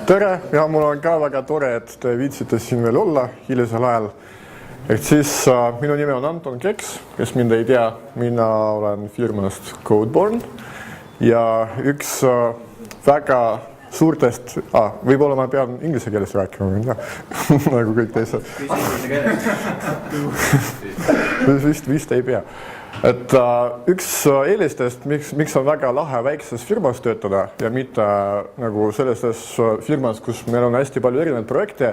Tere, ja mul on ka väga tore, et te viitsite siin veel olla hilisel ajal. Ehk siis minu nimi on Anton Keks, kes mind ei tea, mina olen firmast Codeborn ja üks väga suurtest, võib-olla ma pean inglise keeles rääkima, nagu kõik teised. Vist ei pea. Et üks eelistest, miks on väga lahe väikses firmas töötada ja mitte nagu selles firmas, kus meil on hästi palju erinevaid projekte,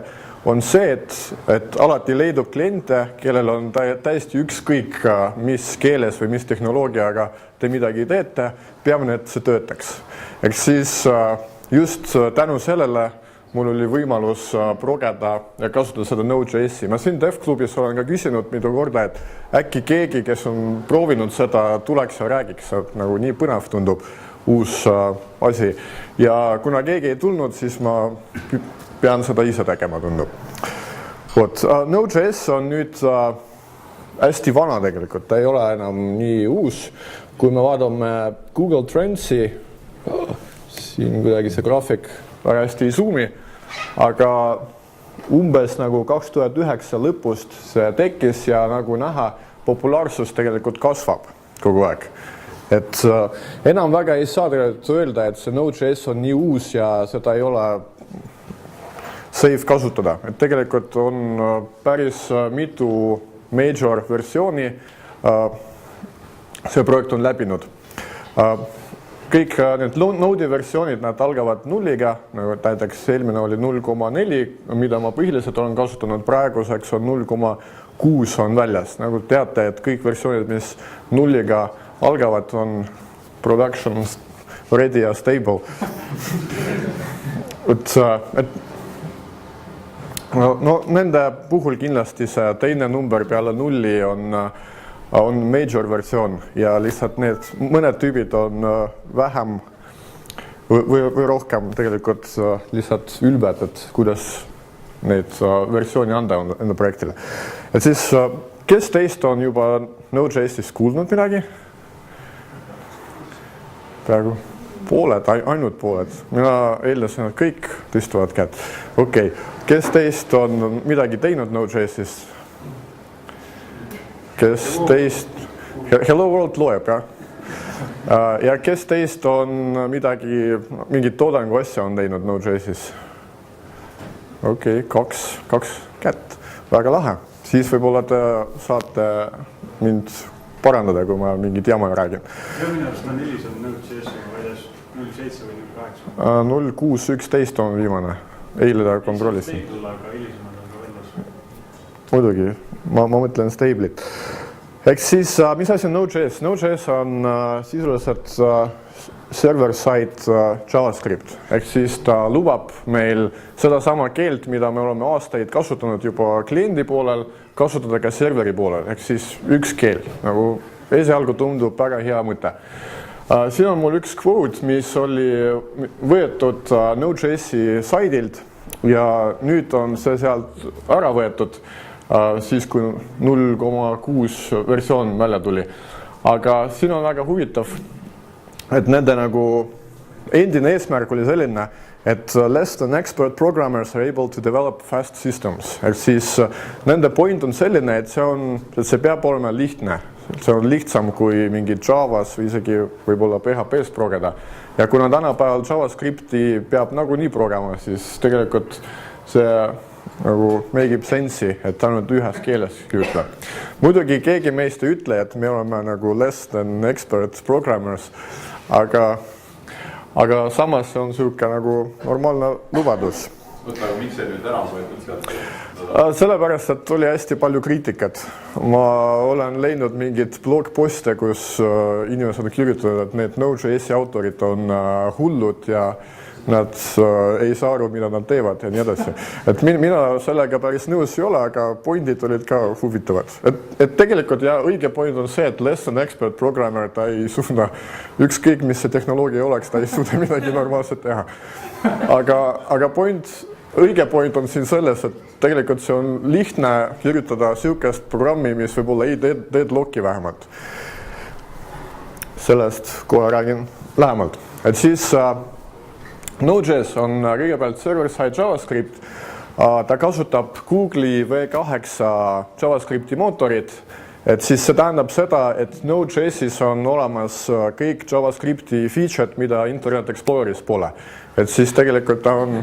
on see, et alati leidub kliente, kellel on täiesti ükskõik, mis keeles või mis tehnoloogiaga te midagi teete, peamine, et see töötaks. Ehk siis just tänu sellele mul oli võimalus progeda ja kasutada seda Node.js-i. Ma siin DevClubis olen ka küsinud mitu korda, et äkki keegi, kes on proovinud seda, tuleks ja räägiks, et nagu nii põnev tundub uus asi. Ja kuna keegi ei tulnud, siis ma pean seda ise tegema tundub. Node.js on nüüd hästi vana tegelikult, ta ei ole enam nii uus. Kui me vaadame Google Trendsi, siin kuidagi see graafik väga hästi ei zoomi, aga umbes nagu 2009 lõpust see tekkis ja nagu näha, populaarsus tegelikult kasvab kogu aeg. Et enam väga ei saa tegelikult öelda, et see Node.js on nii uus ja seda ei ole safe kasutada. Et tegelikult on päris mitu major versiooni see projekt on läbinud. Kõik need Node'i versioonid, nad algavad nulliga, nagu näiteks eelmine oli 0,4, mida ma põhiliselt olen kasutanud, praeguseks on 0,6 on väljas. Nagu teate, et kõik versioonid, mis nulliga algavad, on production ready ja stable. No, nende puhul kindlasti see teine number peale nulli on major versioon ja lihtsalt need mõned tüübid on vähem või rohkem tegelikult lihtsalt ülbed, et kuidas neid versiooni anda enda projektile. Et siis, kes teist on juba Node.js-ist kuulnud midagi? Praegu pooled, ainult pooled. Mina eeldasin, et kõik tõstavad kätt. Okei, kes teist on midagi teinud Node.js-ist? Kes teist, Hello World loeb, jah? Ja kes teist on mingit toodangu asja on teinud Node.js-is? Okei, kaks kätt. Väga lahe. Siis võib-olla te saate mind parandada, kui ma mingit jama räägin. Minu arust on 4 on Node.js-iga väljas 0.7 või 0.8. 0.6.11 on viimane. Eile ta kontrollisin. Aga hilisemad on ka väljas. Muidugi. Ma mõtlen stable'it. Ehk siis, mis asi on Node.js? Node.js on sisuliselt server-side JavaScript. Ehk siis ta lubab meil seda sama keelt, mida me oleme aastaid kasutanud juba kliendi poolel, kasutada ka serveri poolel. Ehk siis üks keel. Nagu esialgu tundub väga hea mõte. Siin on mul üks quote, mis oli võetud Node.js-i saidilt ja nüüd on see sealt ära võetud. Siis kui 0,6 versioon välja tuli. Aga siin on väga huvitav, et nende nagu endine eesmärk oli selline, et less than expert programmers are able to develop fast systems. Ehk siis nende point on selline, et see peab olema lihtne. See on lihtsam kui mingi Javas või isegi võib-olla PHP-s progeda. Ja kuna tänapäeval JavaScripti peab nagunii progema, siis tegelikult see nagu make sensi, et ainult ühes keeles kirjutada. Muidugi keegi meist ei ütle, et me oleme nagu less than expert programmers, aga samas see on selline nagu normaalne lubadus. Aga miks see nüüd ära võetud sealt? Sellepärast, et oli hästi palju kriitikat. Ma olen leidnud mingid blogposte, kus inimesed on kirjutanud, et need Node.js-i autorid on hullud ja nad ei saa aru, mida nad teevad ja nii edasi. Et mina sellega päris nõus ei ole, aga pointid olid ka huvitavad. Et tegelikult ja õige point on see, et less than expert programmer, ta ei suuda ükskõik, mis see tehnoloogia oleks, ta ei suuda midagi normaalselt teha. Aga õige point on siin selles, et tegelikult see on lihtne kirjutada sihukest programmi, mis võib-olla ei deadlocki vähemalt. Sellest kohe räägin lähemalt. Et siis Node.js on kõigepealt server-side JavaScript, ta kasutab Google'i V8 JavaScripti mootorit, et siis see tähendab seda, et Node.js-is on olemas kõik JavaScripti feature'd, mida Internet Exploreris pole. Et siis tegelikult ta on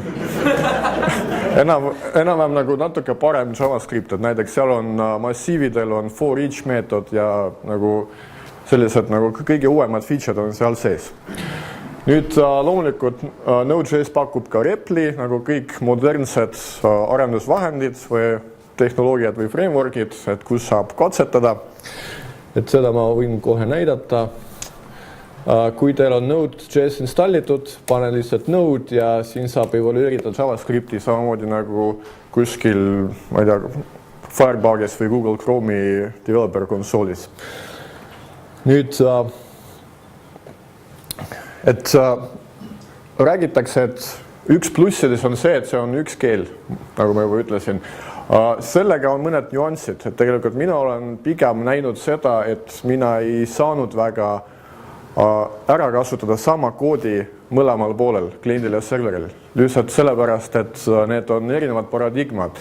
enam-vähem nagu natuke parem JavaScript, et näiteks seal on massiividel on for each meetod ja nagu sellised nagu kõige uuemad feature'd on seal sees. Nüüd loomulikult Node.js pakub ka repli, nagu kõik modernsed arendusvahendid või tehnoloogiad või frameworkid, et kus saab katsetada. Et seda ma võin kohe näidata. Kui teil on Node.js installitud, pane lihtsalt Node ja siin saab evalueerida JavaScripti samamoodi nagu kuskil, ma ei tea, Firebugis või Google Chrome'i developer konsoolis. Nüüd, et räägitakse, et üks plussides on see, et see on üks keel, nagu ma juba ütlesin. Sellega on mõned nüansid, et tegelikult mina olen pigem näinud seda, et mina ei saanud väga ära kasutada sama koodi mõlemal poolel, kliendil ja serveril. Lihtsalt sellepärast, et need on erinevad paradigmad,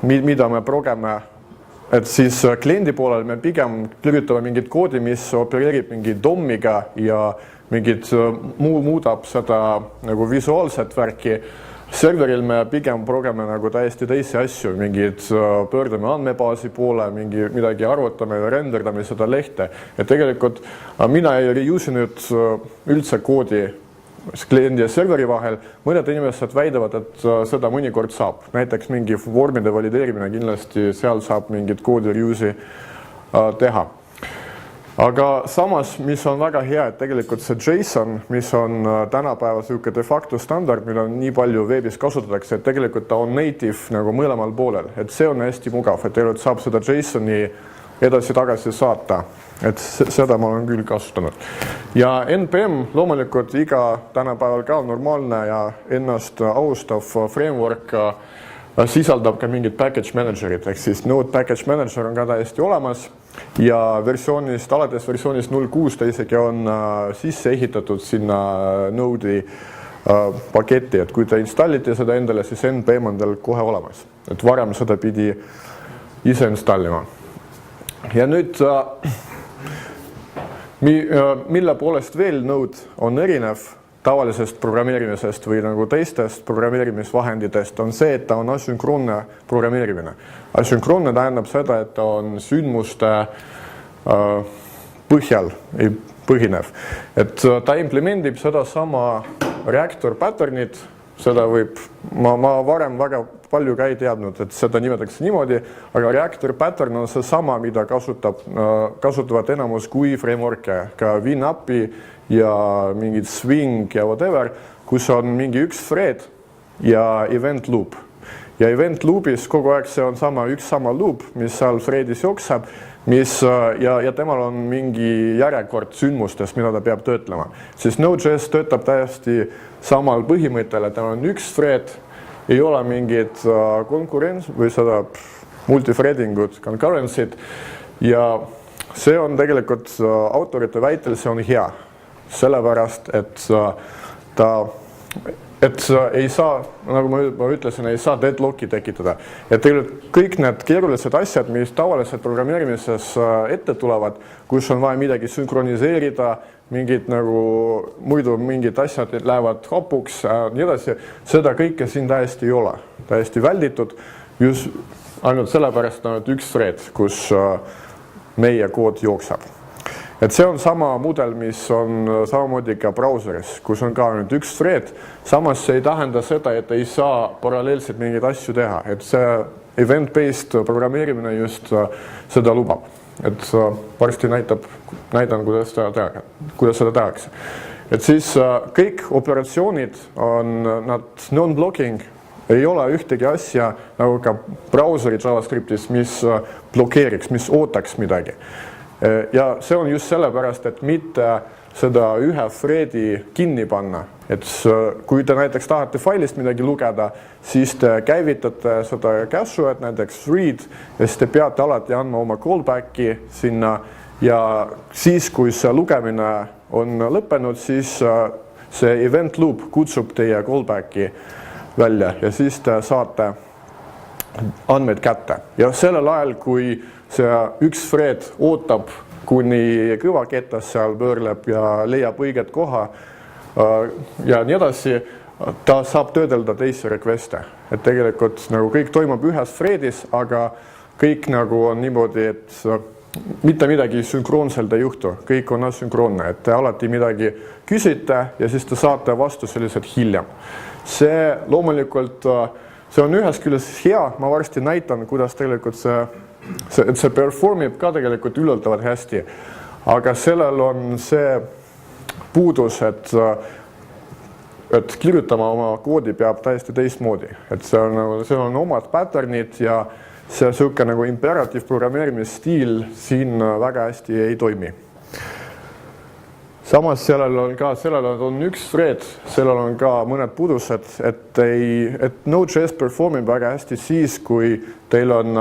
mida me progeme. Et siis kliendi poolel me pigem kirjutame mingit koodi, mis opereerib mingi DOM-iga ja mingid muudab seda nagu visuaalset värki. Serveril me pigem progeme nagu täiesti teisi asju, mingid pöördume andmebaasi poole, midagi arvutame ja renderdame seda lehte. Et tegelikult mina ei reusinud üldse koodi kliendi ja serveri vahel. Mõned inimesed väidavad, et seda mõnikord saab. Näiteks mingi vormide valideerimine kindlasti seal saab mingit koodi reusi teha. Aga samas, mis on väga hea, et tegelikult see JSON, mis on tänapäeva selline de facto standard, mida on nii palju veebis kasutatakse, et tegelikult ta on native nagu mõlemal poolel. Et see on hästi mugav, et tegelikult saab seda JSON-i edasi-tagasi saata. Et seda ma olen küll kasutanud. Ja NPM loomulikult iga tänapäeval ka normaalne ja ennast austav framework sisaldab ka mingid package managerid, ehk siis Node package manager on ka täiesti olemas ja alates versioonist 0.6 ta isegi on sisse ehitatud sinna Node'i paketti, et kui te installite seda endale, siis NPM on teil kohe olemas. Et varem seda pidi ise installima. Ja nüüd mille poolest veel Node on erinev tavalisest programmeerimisest või nagu teistest programmeerimisvahenditest on see, et ta on asünkroonne programmeerimine. Asünkroonne tähendab seda, et ta on sündmuste põhjal põhinev. Et ta implementib seda sama reactor patternit, seda võib, ma varem väga palju ka ei teadnud, et seda nimetatakse niimoodi, aga reactor pattern on see sama, mida kasutavad enamus GUI framework'e, ka WinAPI ja mingid Swing ja whatever, kus on mingi üks thread ja event loop. Ja event loopis kogu aeg see on üks sama loop, mis seal threadis jookseb, ja temal on mingi järjekord sündmustest, mida ta peab töötlema. Siis Node.js töötab täiesti samal põhimõttel, et on üks thread, ei ole mingid konkurents või seda multithreadingut, concurrency'd ja see on tegelikult autorite väitel, see on hea. Sellepärast, et ei saa, nagu ma ütlesin, ei saa deadlocki tekitada. Ja tegelikult kõik need keerulised asjad, mis tavaliselt programmeerimises ette tulevad, kus on vaja midagi sünkroniseerida, muidu mingid asjad lähevad hapuks, nii edasi, seda kõike siin täiesti ei ole. Täiesti välditud, just ainult sellepärast on üks thread, kus meie kood jookseb. Et see on sama mudel, mis on samamoodi ka brauseris, kus on ka ainult üks thread. Samas see ei tähenda seda, et ei saa paralleelselt mingeid asju teha. Et see event-based programmeerimine just seda lubab. Et varsti näidan, kuidas seda tehakse. Et siis kõik operatsioonid on nad non-blocking, ei ole ühtegi asja nagu ka brauseri JavaScriptis, mis blokeeriks, mis ootaks midagi. Ja see on just sellepärast, et mitte seda ühe threadi kinni panna. Et kui te näiteks tahate failist midagi lugeda, siis te käivitate seda käsu, et näiteks read, ja siis te peate alati andma oma callbacki sinna ja siis, kui see lugemine on lõppenud, siis see event loop kutsub teie callbacki välja ja siis te saate andmeid kätte. Ja sellel ajal, kui see üks thread ootab, kuni kõvakettas seal pöörleb ja leiab õiget koha ja nii edasi, ta saab töödelda teisi requeste. Et tegelikult nagu kõik toimub ühes threadis, aga kõik nagu on niimoodi, et mitte midagi sünkroonselt ei juhtu, kõik on asünkroonne, et te alati midagi küsite ja siis te saate vastuse lihtsalt hiljem. See loomulikult, see on ühes küljes hea, ma varsti näitan, kuidas tegelikult see performib ka tegelikult üllatavalt hästi, aga sellel on see puudus, et kirjutama oma koodi peab täiesti teistmoodi, et see on omad patternid ja see siuke nagu imperative programmeerimisstiil siin väga hästi ei toimi. Samas sellel on üks thread, sellel on ka mõned puudused, et Node.js performib väga hästi siis, kui teil on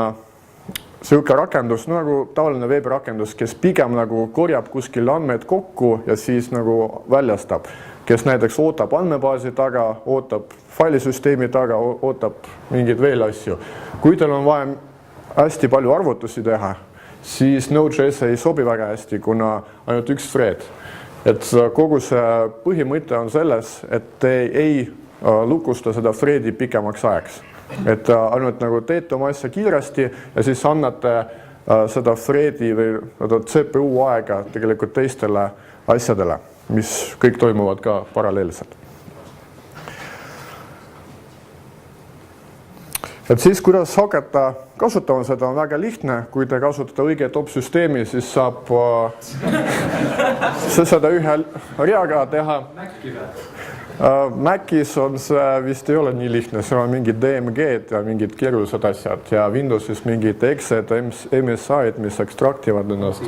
siuke rakendus, nagu tavaline veebirakendus, kes pigem nagu korjab kuskil andmeid kokku ja siis nagu väljastab, kes näiteks ootab andmebaasi taga, ootab failisüsteemi taga, ootab mingeid veel asju. Kui teil on vaja hästi palju arvutusi teha, siis Node.js ei sobi väga hästi, kuna ainult üks thread. Et kogu see põhimõte on selles, et te ei lukusta seda threadi pikemaks ajaks. Et ainult nagu teete oma asja kiiresti ja siis annate seda threadi või CPU aega tegelikult teistele asjadele, mis kõik toimuvad ka paralleelselt. Et siis, kuidas hakata kasutama seda, on väga lihtne. Kui te kasutate õige top-süsteemi, siis saab seda ühe reaga teha. Macis on see vist ei ole nii lihtne, seal on mingid DMG-d ja mingid keerulised asjad ja Windowsis mingid exe-d, MSI-d, mis ekstraktivad ennast.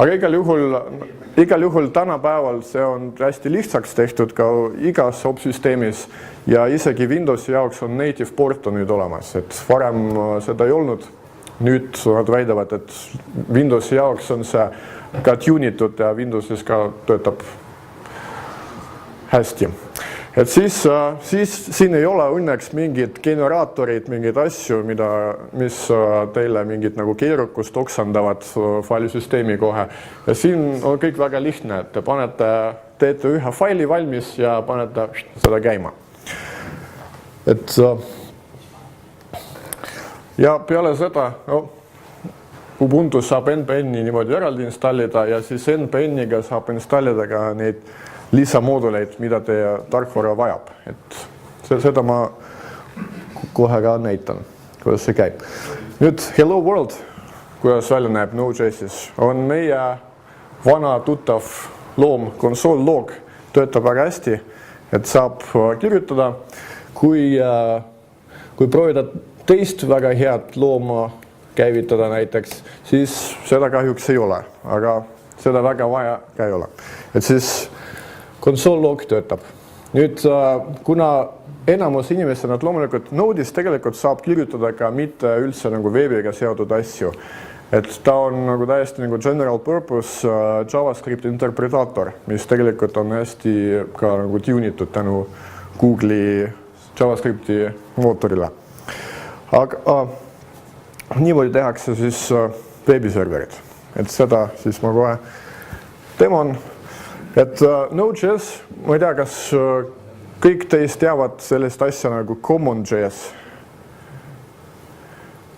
Aga igal juhul tänapäeval see on hästi lihtsaks tehtud ka igas op-süsteemis ja isegi Windowsi jaoks on native port on nüüd olemas, et varem seda ei olnud. Nüüd nad väidavad, et Windowsi jaoks on see ka tunitud ja Windowsis ka töötab hästi. Et siis siin ei ole õnneks mingid generaatorid, mingid asju, mis teile mingid nagu keerukust oksandavad failisüsteemi kohe. Ja siin on kõik väga lihtne, et te teete ühe faili valmis ja panete seda käima. Et ja peale seda Ubuntu saab NPN-i niimoodi eraldi installida ja siis NPN-iga saab installida ka neid lisamooduleid, mida teie tarkvara vajab. Et seda ma kohe ka näitan, kuidas see käib. Nüüd Hello World, kuidas välja näeb Node.js-is, on meie vana tuttav loom, console log, töötab väga hästi, et saab kirjutada. Kui proovida teist väga head looma käivitada näiteks, siis seda kahjuks ei ole, aga seda väga vaja ka ei ole. Et siis console log töötab. Nüüd, kuna enamus inimesed, nad loomulikult Node'is tegelikult saab kirjutada ka mitte üldse nagu veebiga seotud asju. Et ta on nagu täiesti nagu general purpose JavaScript interpretaator, mis tegelikult on hästi ka nagu tunitud tänu Google'i JavaScripti mootorile. Aga niimoodi tehakse siis veebiserverid. Et seda siis ma kohe demon. Et Node.js, ma ei tea, kas kõik teist teavad sellist asja nagu CommonJS.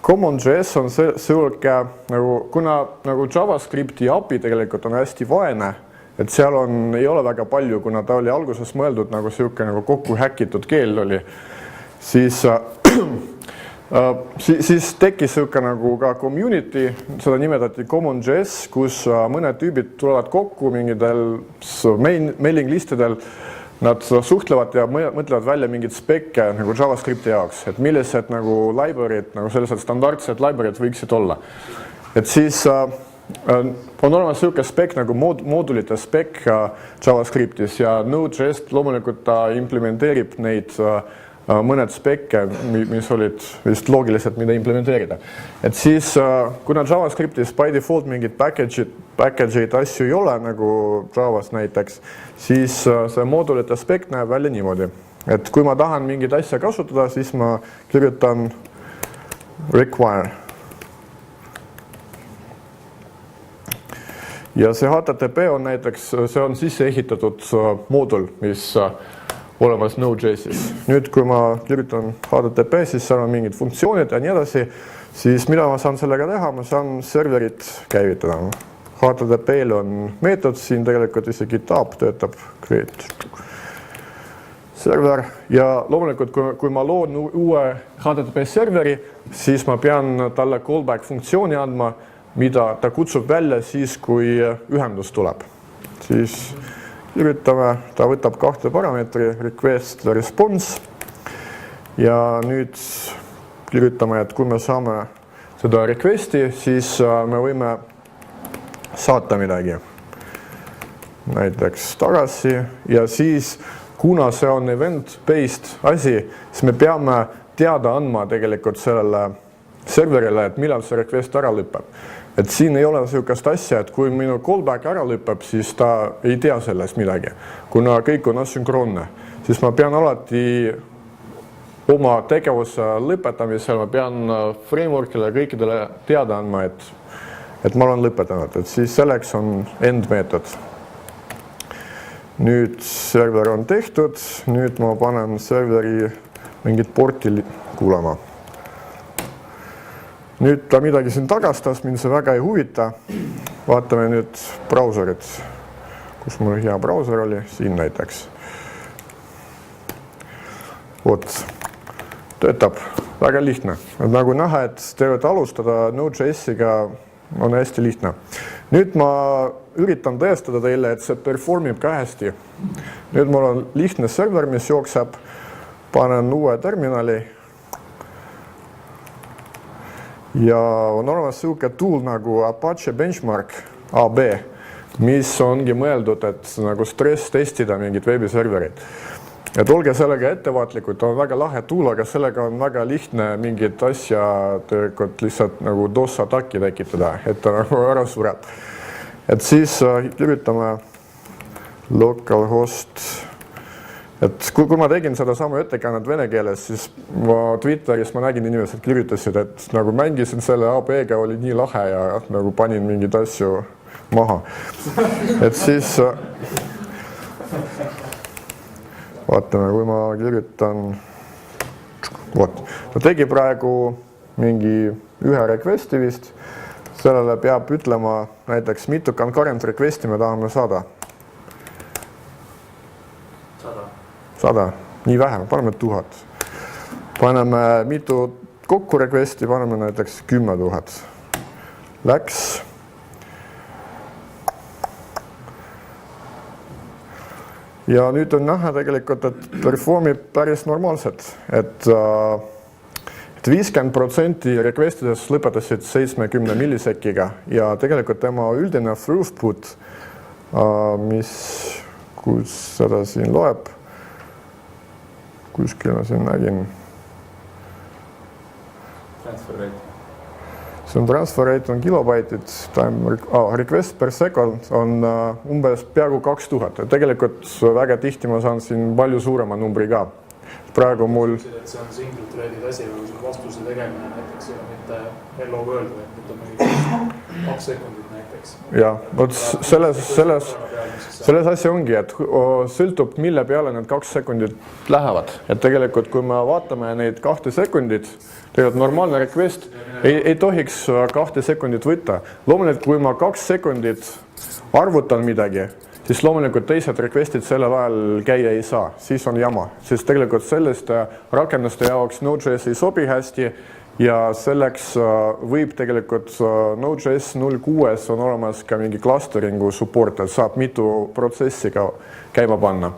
CommonJS on selge, kuna nagu JavaScripti API tegelikult on hästi vaene, et seal ei ole väga palju, kuna ta oli alguses mõeldud nagu siuke nagu kokku häkitud keel oli, siis tekkis siuke nagu ka community, seda nimetati CommonJS, kus mõned tüübid tulevad kokku mingidel mailing listidel, nad suhtlevad ja mõtlevad välja mingid spekke nagu JavaScripti jaoks, et millised nagu library'd, nagu sellised standardsed library'd võiksid olla. Et siis on olemas siuke spek nagu moodulite spek JavaScriptis ja Node.js loomulikult ta implementeerib neid mõned spekke, mis olid vist loogilised, mida implementeerida. Et siis, kuna JavaScriptis by default mingid package'id asju ei ole, nagu Javas näiteks, siis see moodulite aspekt näeb välja niimoodi. Et kui ma tahan mingit asja kasutada, siis ma kirjutan require. Ja see HTTP on näiteks, see on sisse ehitatud moodul, mis olemas Node.js-is. Nüüd, kui ma kirjutan HTTP, siis seal on mingid funktsioonid ja nii edasi, siis mida ma saan sellega teha? Ma saan serverit käivitada. HTTP-l on meetod, siin tegelikult isegi tab töötab, create server ja loomulikult, kui ma loon uue HTTP serveri, siis ma pean talle callback funktsiooni andma, mida ta kutsub välja siis, kui ühendus tuleb. Siis kirjutame, ta võtab 2 parameetri, request ja response. Ja nüüd kirjutame, et kui me saame seda requesti, siis me võime saata midagi. Näiteks tagasi ja siis, kuna see on event-based asi, siis me peame teada andma tegelikult sellele serverile, et millal see request ära lõpeb. Et siin ei ole sellist asja, et kui minu callback ära lõpeb, siis ta ei tea sellest midagi. Kuna kõik on asünkroonne, siis ma pean alati oma tegevuse lõpetamisel, ma pean frameworkile kõikidele teada andma, et ma olen lõpetanud. Et siis selleks on end meetod. Nüüd server on tehtud, nüüd ma panen serveri mingit porti kuulama. Nüüd ta midagi siin tagastas, mind see väga ei huvita. Vaatame nüüd brauserit, kus mul hea brauser oli, siin näiteks. Vot, töötab väga lihtne. Nagu näha, et teevad alustada Node.js-iga on hästi lihtne. Nüüd ma üritan tõestada teile, et see performib ka hästi. Nüüd mul on lihtne server, mis jookseb, panen uue terminali. Ja on olemas selline tool nagu Apache Benchmark AB, mis ongi mõeldud, et nagu stress testida mingit veebiserverit. Et olge sellega ettevaatlikud, on väga lahe tool, aga sellega on väga lihtne mingit asja tegelikult lihtsalt nagu DOS-ataki tekitada, et ta nagu ära sureb. Et siis kirjutame localhost. Et kui ma tegin seda samu ettekannet vene keeles, siis ma Twitteris ma nägin inimesed kirjutasid, et nagu mängisin selle AB-ga, oli nii lahe ja nagu panin mingid asju maha. Et siis vaatame, kui ma kirjutan, vot, ta tegi praegu mingi ühe requesti vist, sellele peab ütlema näiteks mitu concurrent requesti me tahame saada. 100, nii vähe, paneme 1000. Paneme mitu kokku requesti, paneme näiteks 10 000. Läks. Ja nüüd on näha tegelikult, et performib päris normaalselt. Et 50% requestidest lõpetasid 70 millisekiga ja tegelikult tema üldine throughput, kus seda siin loeb, kuskil ma siin nägin. Transfer rate. See on transfer rate on kilobaitid, request per second on umbes peaaegu 2000. Tegelikult väga tihti ma saan siin palju suurema numbri ka. Praegu mul... See on single threadid asi, või sul vastuse tegemine näiteks ja mitte hello world, et nüüd on mingi 2 sekundit näiteks. Ja, vot selles asja ongi, et sõltub, mille peale need 2 sekundit lähevad. Et tegelikult, kui me vaatame neid 2 sekundit, tegelikult normaalne request ei tohiks 2 sekundit võtta. Loomulikult, kui ma 2 sekundit arvutan midagi, siis loomulikult teised requestid sellel ajal käia ei saa, siis on jama. Siis tegelikult selliste rakenduste jaoks Node.js ei sobi hästi ja selleks võib tegelikult Node.js 0.6 on olemas ka mingi clusteringu support, et saab mitu protsessi käima panna.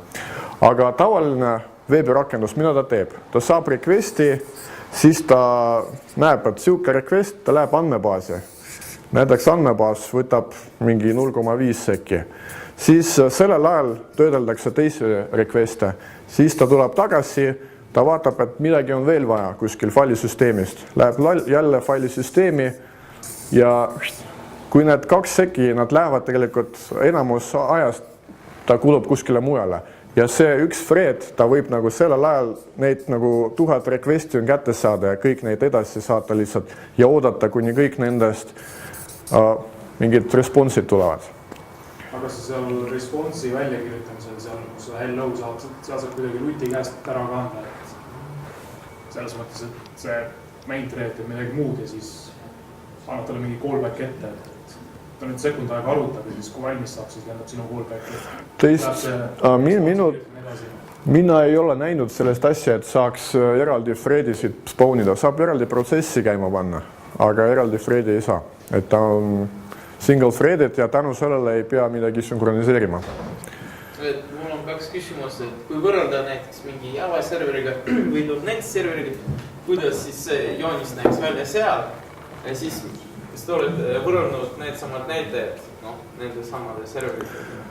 Aga tavaline veebirakendus, mida ta teeb? Ta saab requesti, siis ta näeb, et siuke request, ta läheb andmebaasi. Näiteks andmebaas võtab mingi 0,5 sekki. Siis sellel ajal töödeldakse teisi requeste. Siis ta tuleb tagasi, ta vaatab, et midagi on veel vaja kuskil failisüsteemist, läheb jälle failisüsteemi ja kui need 2 seki, nad lähevad tegelikult enamus ajast, ta kulub kuskile mujale. Ja see üks thread, ta võib nagu sellel ajal neid nagu 1000 requesti on kätte saada ja kõik neid edasi saata lihtsalt ja oodata, kuni kõik nendest mingid responsid tulevad. Aga seal responsi väljakirjutamisel, seal kus hello saab, seal saab kuidagi ruti käest ära kanda, et selles mõttes, et see main thread või midagi muud ja siis annab talle mingi callback ette, et ta nüüd sekund aega arutab ja siis kui valmis saab, siis lendab sinu callback. Mina ei ole näinud sellest asja, et saaks eraldi threadisid spawnida. Saab eraldi protsessi käima panna, aga eraldi threadi ei saa. Et ta on single threaded ja tänu sellele ei pea midagi sünkroniseerima. Mul on 2 küsimust, et kui võrrelda näiteks mingi Java serveriga või .NET serveriga, kuidas siis joonist näeks välja seal ja siis kas te olete võrrelnud need samad näitajad nende samade serveritega?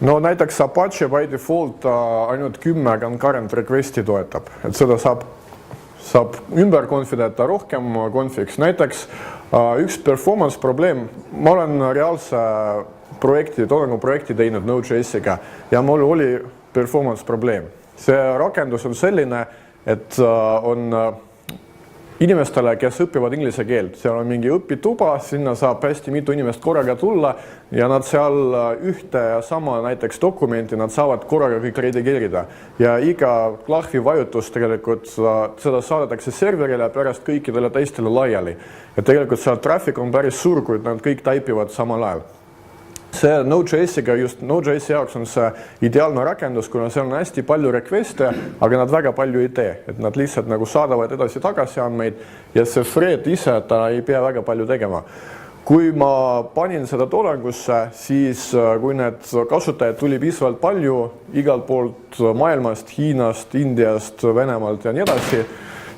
No näiteks Apache by default ainult 10 concurrent requesti toetab, et seda saab ümber konfidata rohkem configs. Näiteks üks performance probleem, ma olen reaalse toodanguprojekti teinud Node.js-iga ja mul oli performance probleem. See rakendus on selline, et on inimestele, kes õpivad inglise keelt, seal on mingi õpituba, sinna saab hästi mitu inimest korraga tulla ja nad seal ühte ja sama näiteks dokumenti nad saavad korraga kõik redigeerida ja iga klahvi vajutus tegelikult seda saadetakse serverile pärast kõikidele teistele laiali. Ja tegelikult seal traffic on päris suur, kui nad kõik taipivad samal ajal. See Node.js-iga, just Node.js jaoks on see ideaalne rakendus, kuna seal on hästi palju requeste, aga nad väga palju ei tee. Et nad lihtsalt nagu saadavad edasi tagasi andmeid ja see thread ise, ta ei pea väga palju tegema. Kui ma panin seda toodangusse, siis kui need kasutajad tuli piisavalt palju igalt poolt maailmast, Hiinast, Indiast, Venemaalt ja nii edasi,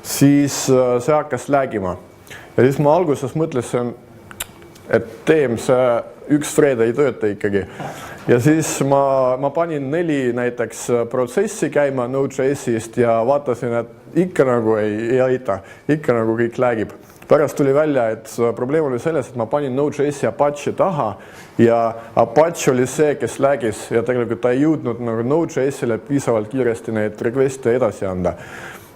siis see hakkas lagima. Ja siis ma alguses mõtlesin, et see üks thread ei tööta ikkagi. Ja siis ma panin 4 näiteks protsessi käima Node.js-ist ja vaatasin, et ikka nagu ei aita, ikka nagu kõik lagib. Pärast tuli välja, et probleem oli selles, et ma panin Node.js-i Apache taha ja Apache oli see, kes lagis ja tegelikult ta ei jõudnud nagu Node.js-ile piisavalt kiiresti neid requeste edasi anda.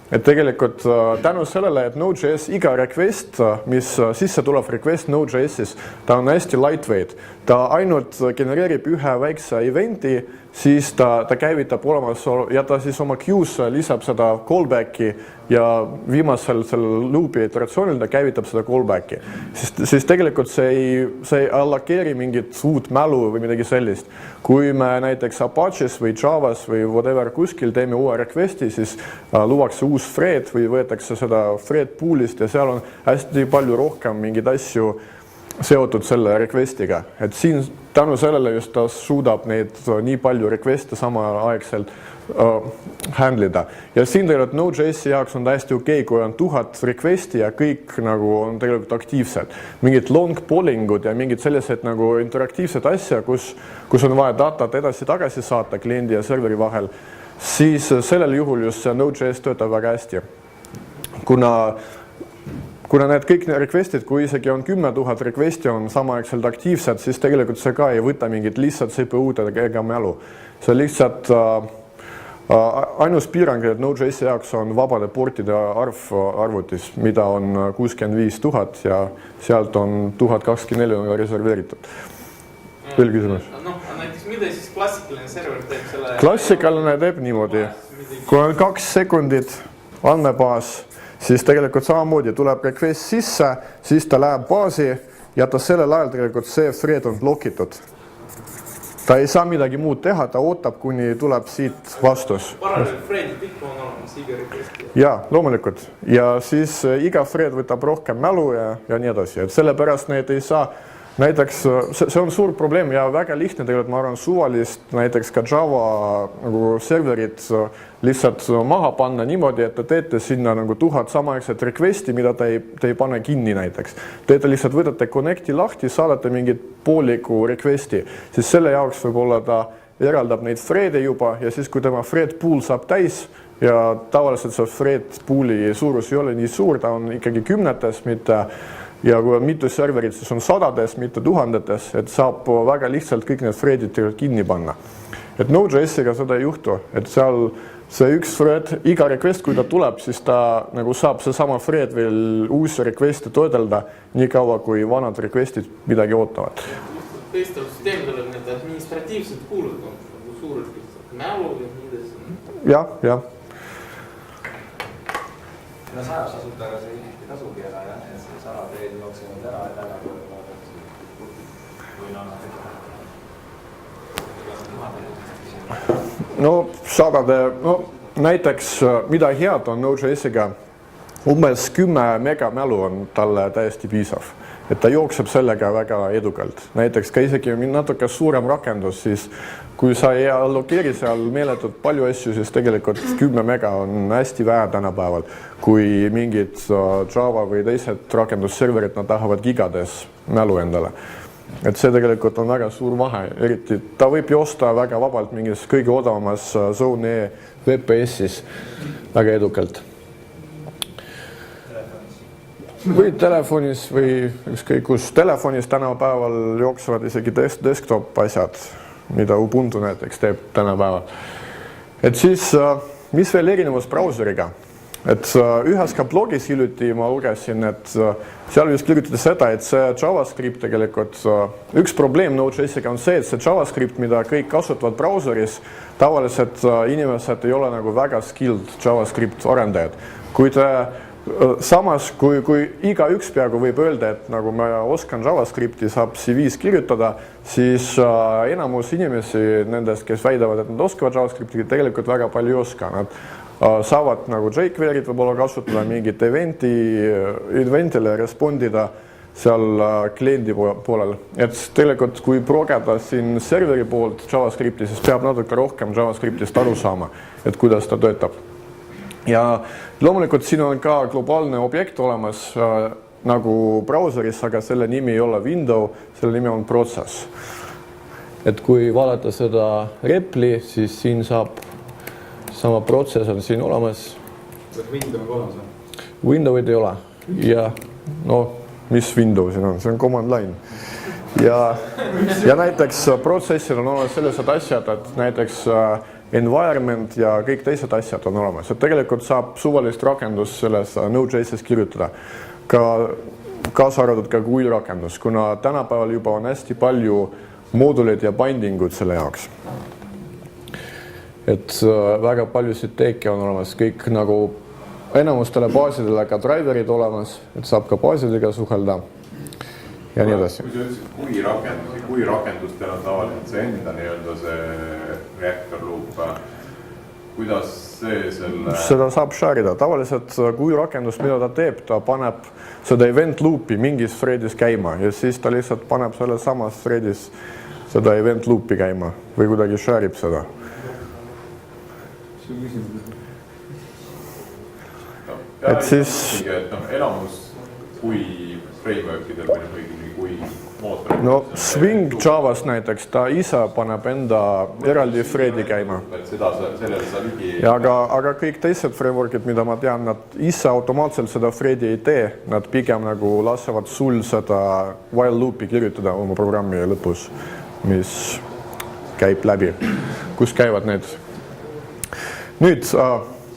Et tegelikult tänu sellele, et Node.js iga request, mis sisse tulev request Node.js-is, ta on hästi lightweight. Ta ainult genereerib ühe väikse eventi, siis ta käivitab olemas ja ta siis oma queue'sse lisab seda callbacki ja viimasel loopi iteratsioonil ta käivitab seda callbacki. Siis tegelikult see ei allokeeri mingit uut mälu või midagi sellist. Kui me näiteks Apaches või Javas või whatever kuskil teeme uue requesti, siis luuakse uus thread või võetakse seda thread pool'ist ja seal on hästi palju rohkem mingeid asju seotud selle requestiga. Et siin tänu sellele just ta suudab neid nii palju requeste samaaegselt handlida. Ja siin tegelikult Node.js jaoks on hästi okei, kui on 1000 requesti ja kõik nagu on tegelikult aktiivsed. Mingid long pollingud ja mingid sellised nagu interaktiivsed asja, kus on vaja datat edasi-tagasi saata kliendi ja serveri vahel, siis sellel juhul just see Node.js töötab väga hästi. Kuna need kõik requestid, kui isegi on 10 000 requesti on samaaegselt aktiivsed, siis tegelikult see ka ei võta mingit lihtsalt CPU-d ega mälu. See lihtsalt ainus piirang, et Node.js jaoks on vabade portide arv arvutis, mida on 65 000 ja sealt on 1024 on reserveeritud. Veel küsimus? Näiteks mida siis klassikaline server teeb selle? Klassikaline teeb niimoodi. Kui on 2 sekundit andmebaas, siis tegelikult samamoodi tuleb request sisse, siis ta läheb baasi ja ta sellel ajal tegelikult see thread on blokitud. Ta ei saa midagi muud teha, ta ootab, kuni tuleb siit vastus. Parallel thread pikk on olemas iga requesti. Jaa, loomulikult. Ja siis iga thread võtab rohkem mälu ja nii edasi. Et sellepärast neid ei saa. Näiteks see on suur probleem ja väga lihtne tegelikult, ma arvan, suvalist näiteks ka Java nagu serverit lihtsalt maha panna niimoodi, et te teete sinna nagu 1000 samaaegset requesti, mida te ei pane kinni näiteks. Te lihtsalt võtate connecti lahti, saadate mingit pooliku requesti, siis selle jaoks võib-olla ta eraldab neid threade juba ja siis kui tema thread pool saab täis, ja tavaliselt see thread pool'i suurus ei ole nii suur, ta on ikkagi kümnetes, mitte ja kui on mitu serverit, siis on sadades, mitte tuhandetes, et saab väga lihtsalt kõik need threadid kinni panna. Et Node.js-iga seda ei juhtu, et seal see üks thread, iga request, kui ta tuleb, siis ta nagu saab see sama thread veel uusi requesti toedelda nii kaua, kui vanad requestid midagi ootavad. Tõestav süsteemidel on need administratiivsed kuulud, nagu suured mälu ja nii edasi. Jah. No sajas asutajaga see ei tasugi ära, jah, et see salateed jooksevad ära, et ära või no sadade, näiteks mida head on Node.js-iga, umbes 10 mega mälu on talle täiesti piisav, et ta jookseb sellega väga edukalt. Näiteks ka isegi natuke suurem rakendus, siis kui sa ei allokeeri seal meeletult palju asju, siis tegelikult 10 mega on hästi vähe tänapäeval, kui mingid Java või teised rakendusserverid, nad tahavad gigades mälu endale. Et see tegelikult on väga suur vahe, eriti ta võib joosta väga vabalt mingis kõige odavamas Zone E VPS-is väga edukalt. Või telefonis või ükskõik kus. Telefonis tänapäeval jooksevad isegi desktop asjad, mida Ubuntu näiteks teeb tänapäeval. Et siis, mis veel erinevus brauseriga? Et ühes ka blogis hiljuti ma lugesin, et seal just kirjutati seda, et see JavaScript tegelikult, üks probleem Node.js-iga on see, et see JavaScript, mida kõik kasutavad brauseris, tavaliselt inimesed ei ole nagu väga skilled JavaScript arendajad. Samas, kui iga üks peaaegu võib öelda, et nagu ma oskan JavaScripti, saab C5 kirjutada, siis enamus inimesi nendest, kes väidavad, et nad oskavad JavaScripti, tegelikult väga palju ei oska. Nad saavad nagu jQuery'd võib-olla kasutada, mingit eventile respondida seal kliendi poolel. Et tegelikult, kui progeda siin serveri poolt JavaScripti, siis peab natuke rohkem JavaScriptist aru saama, et kuidas ta töötab. Ja loomulikult siin on ka globaalne objekt olemas nagu brauseris, aga selle nimi ei ole window, selle nimi on process. Et kui vaadata seda repli, siis siin saab sama protsess on siin olemas. Window on olemas? Window'id ei ole. Ja mis window siin on? See on command line. Ja näiteks protsessil on olemas sellised asjad, et näiteks environment ja kõik teised asjad on olemas. Et tegelikult saab suvalist rakendust selles Node.js-is kirjutada. Kaasa arvatud ka GUI rakendus, kuna tänapäeval juba on hästi palju moodulid ja bindingud selle jaoks. Et väga paljusid teeke on olemas, kõik nagu enamustele baasidele ka driverid olemas, et saab ka baasidega suhelda ja nii edasi. Kui sa ütlesid kui rakendustel on tavaliselt see enda nii-öelda see reactor loop, kuidas see selle... Seda saab share'ida. Tavaliselt kui rakendus, mida ta teeb, ta paneb seda event loopi mingis threadis käima ja siis ta lihtsalt paneb selle samas threadis seda event loopi käima või kuidagi share'ib seda. Et siis... Elamus kui frameworkidel või kui mootor... No Swing Javas näiteks, ta ise paneb enda eraldi threadi käima. Aga kõik teised frameworkid, mida ma tean, nad ise automaatselt seda threadi ei tee. Nad pigem nagu lasevad sul seda while loopi kirjutada oma programmi lõpus, mis käib läbi, kus käivad need. Nüüd,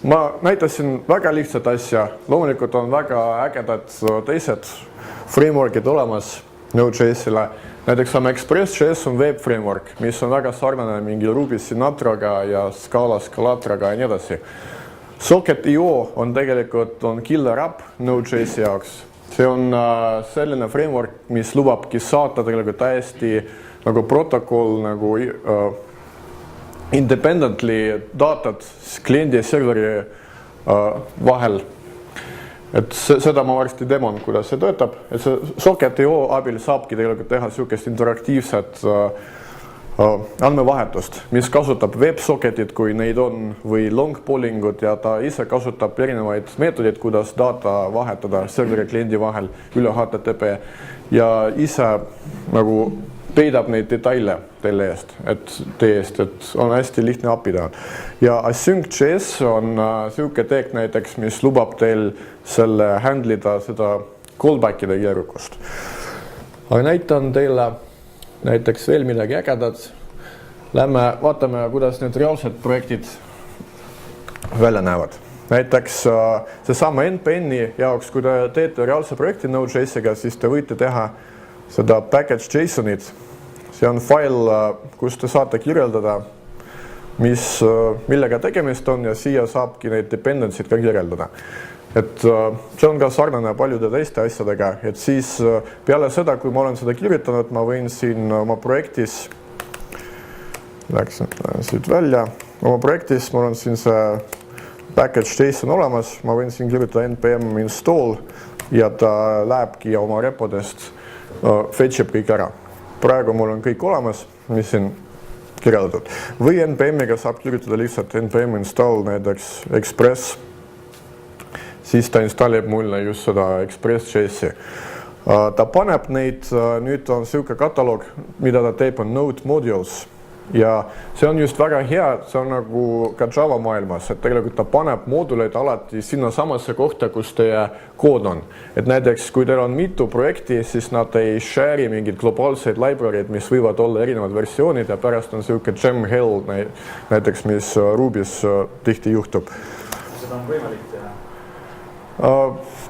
ma näitasin väga lihtsat asja. Loomulikult on väga ägedad teised frameworkid olemas Node.js-ile. Näiteks on Express.js on web framework, mis on väga sarnane mingi Ruby Sinatraga ja Scala Scalatraga ja nii edasi. Socket.io on tegelikult killer app Node.js-i jaoks. See on selline framework, mis lubabki saata tegelikult täiesti nagu protokoll nagu independently datat kliendi ja serveri vahel. Et seda ma varsti demon, kuidas see töötab. Et see Socket.io abil saabki tegelikult teha sellist interaktiivset andmevahetust, mis kasutab WebSocketid, kui neid on, või long pollingud ja ta ise kasutab erinevaid meetodid, kuidas data vahetada serveri ja kliendi vahel üle HTTP ja ise nagu peidab neid detaile teie eest, et on hästi lihtne API teha. Ja Async.js on siuke teek näiteks, mis lubab teil selle handlida seda callback'ide keerukust. Aga näitan teile näiteks veel midagi ägedat. Lähme vaatame, kuidas need reaalsed projektid välja näevad. Näiteks seesama NPN-i jaoks, kui te teete reaalse projekti Node.js-iga, siis te võite teha seda package JSON-it. See on fail, kus te saate kirjeldada, millega tegemist on ja siia saabki neid dependency'd ka kirjeldada. Et see on ka sarnane paljude teiste asjadega, et siis peale seda, kui ma olen seda kirjutanud, ma võin siin oma projektis läksin siit välja. Oma projektis mul on siin see package JSON olemas, ma võin siin kirjutada npm install ja ta lähebki oma repodest, fetchib kõik ära. Praegu mul on kõik olemas, mis siin kirjeldatud. Või npm-iga saab kirjutada lihtsalt npm install näiteks Express, siis ta installib mulle just seda Express.js-i. Ta paneb neid, nüüd on siuke kataloog, mida ta teeb, on Node modules. Ja see on just väga hea, see on nagu ka Java maailmas, et tegelikult ta paneb mooduleid alati sinna samasse kohta, kus teie kood on. Et näiteks, kui teil on mitu projekti, siis nad ei share'i mingid globaalseid library'd, mis võivad olla erinevad versioonid ja pärast on siuke gem hell näiteks, mis Ruby's tihti juhtub. Seda on võimalik teha?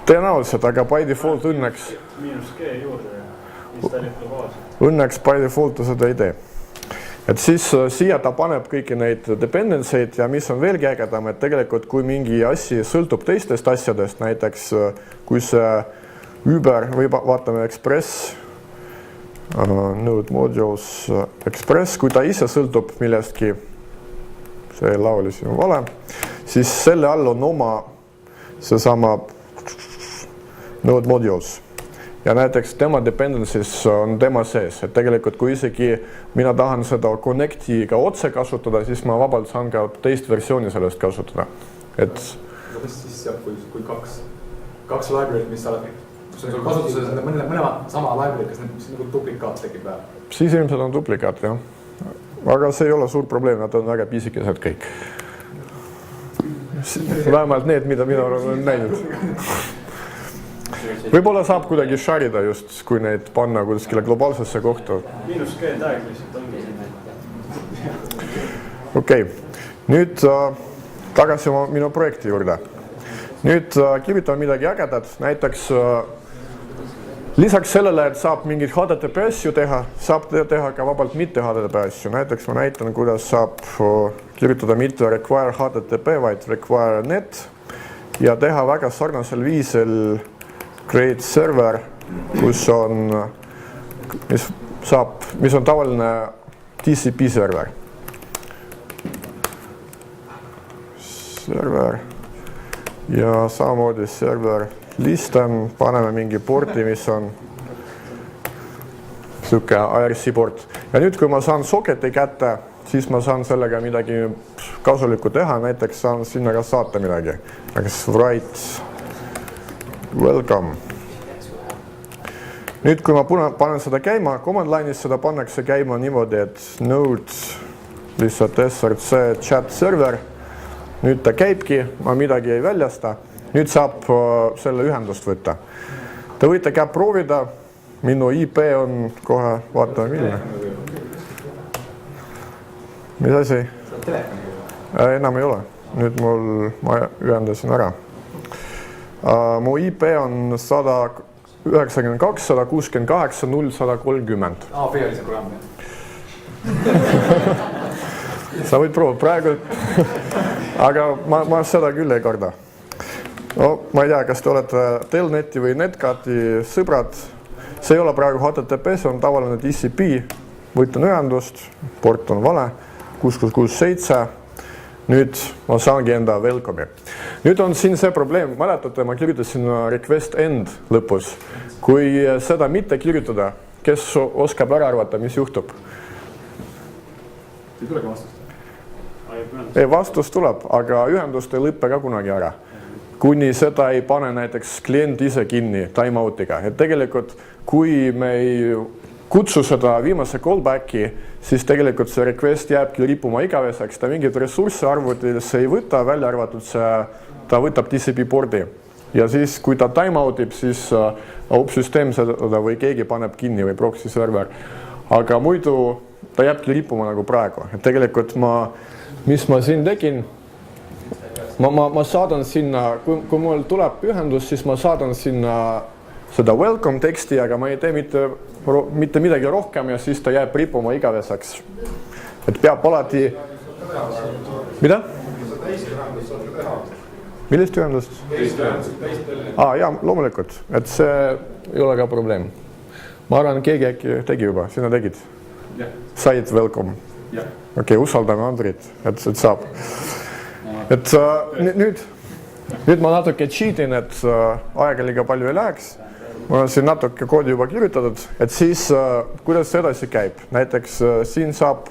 Tõenäoliselt, aga by default õnneks -G juurde ja installib globaalselt. Õnneks by default seda ei tee. Et siis siia ta paneb kõiki neid dependency'd ja mis on veelgi ägedam, et tegelikult kui mingi asi sõltub teistest asjadest, näiteks kui see Uber või vaatame Express, Node modules Express, kui ta ise sõltub millestki, see laul siin on vale, siis selle all on oma seesama Node modules. Ja näiteks tema dependencies on tema sees, et tegelikult kui isegi mina tahan seda connectiga otse kasutada, siis ma vabalt saan ka teist versiooni sellest kasutada. Et mis siis saab, kui kaks library'd, mis sa oled, kus on sul kasutuses mõlema sama library, kas need nagu duplikaat tekib vähe? Siis ilmselt on duplikaat, jah. Aga see ei ole suur probleem, nad on väga pisikesed kõik. Vähemalt need, mida mina olen näinud. Võib-olla saab kuidagi sharida just, kui neid panna kuskile globaalsesse kohta. -G tag lihtsalt ongi. Okei, nüüd tagasi minu projekti juurde. Nüüd kirjutame midagi ägedat, näiteks lisaks sellele, et saab mingit HTTP asju teha, saab teha ka vabalt mitte HTTP asju. Näiteks ma näitan, kuidas saab kirjutada mitte require HTTP, vaid require net ja teha väga sarnasel viisil create server, kus on, mis on tavaline TCP server. Server ja samamoodi server listem, paneme mingi porti, mis on siuke IRC port. Ja nüüd, kui ma saan socketi kätte, siis ma saan sellega midagi kasulikku teha, näiteks saan sinna ka saata midagi. Näiteks write welcome. Nüüd, kui ma panen seda käima, command line'is seda pannakse käima niimoodi, et node lihtsalt src chat server. Nüüd ta käibki, ma midagi ei väljasta. Nüüd saab selle ühendust võtta. Te võite ka proovida. Minu IP on kohe, vaatame milline. Mis asi? Enam ei ole. Nüüd ma ühendasin ära. Mu IP on 192, 168, 0, 130. AP oli see programm, Sa võid proovida praegu, aga ma seda küll ei karda. No, ma ei tea, kas te olete Telneti või Netcati sõbrad. See ei ole praegu HTTP, see on tavaline TCP. Võtan ühendust, port on vale, 6667. Nüüd ma saangi enda welcome'i. Nüüd on siin see probleem, mäletate, ma kirjutasin request end lõpus. Kui seda mitte kirjutada, kes oskab ära arvata, mis juhtub? Ei tulegi vastust? Ei, vastus tuleb, aga ühendust ei lõppe ka kunagi ära. Kuni seda ei pane näiteks klient ise kinni timeoutiga. Et tegelikult, kui me ei kutsu seda viimase callbacki, siis tegelikult see request jääbki rippuma igaveseks, ta mingit ressursse arvutisse ei võta, välja arvatud ta võtab TCP pordi. Ja siis, kui ta timeoutib, siis opsüsteem seda või keegi paneb kinni või proxy server. Aga muidu ta jääbki rippuma nagu praegu. Et tegelikult mis ma siin tegin, ma saadan sinna, kui mul tuleb ühendus, siis ma saadan sinna seda welcome teksti, aga ma ei tee mitte midagi rohkem ja siis ta jääb rippuma igaveseks. Et peab alati... Mida? Millist ühendust? Jaa, loomulikult. Et see ei ole ka probleem. Ma arvan, keegi äkki tegi juba. Sina tegid? Said welcome? Okei, usaldame Andrit, et saab. Et nüüd ma natuke cheatin, et aega liiga palju ei läheks. Mul on siin natuke koodi juba kirjutatud, et siis kuidas see edasi käib. Näiteks siin saab,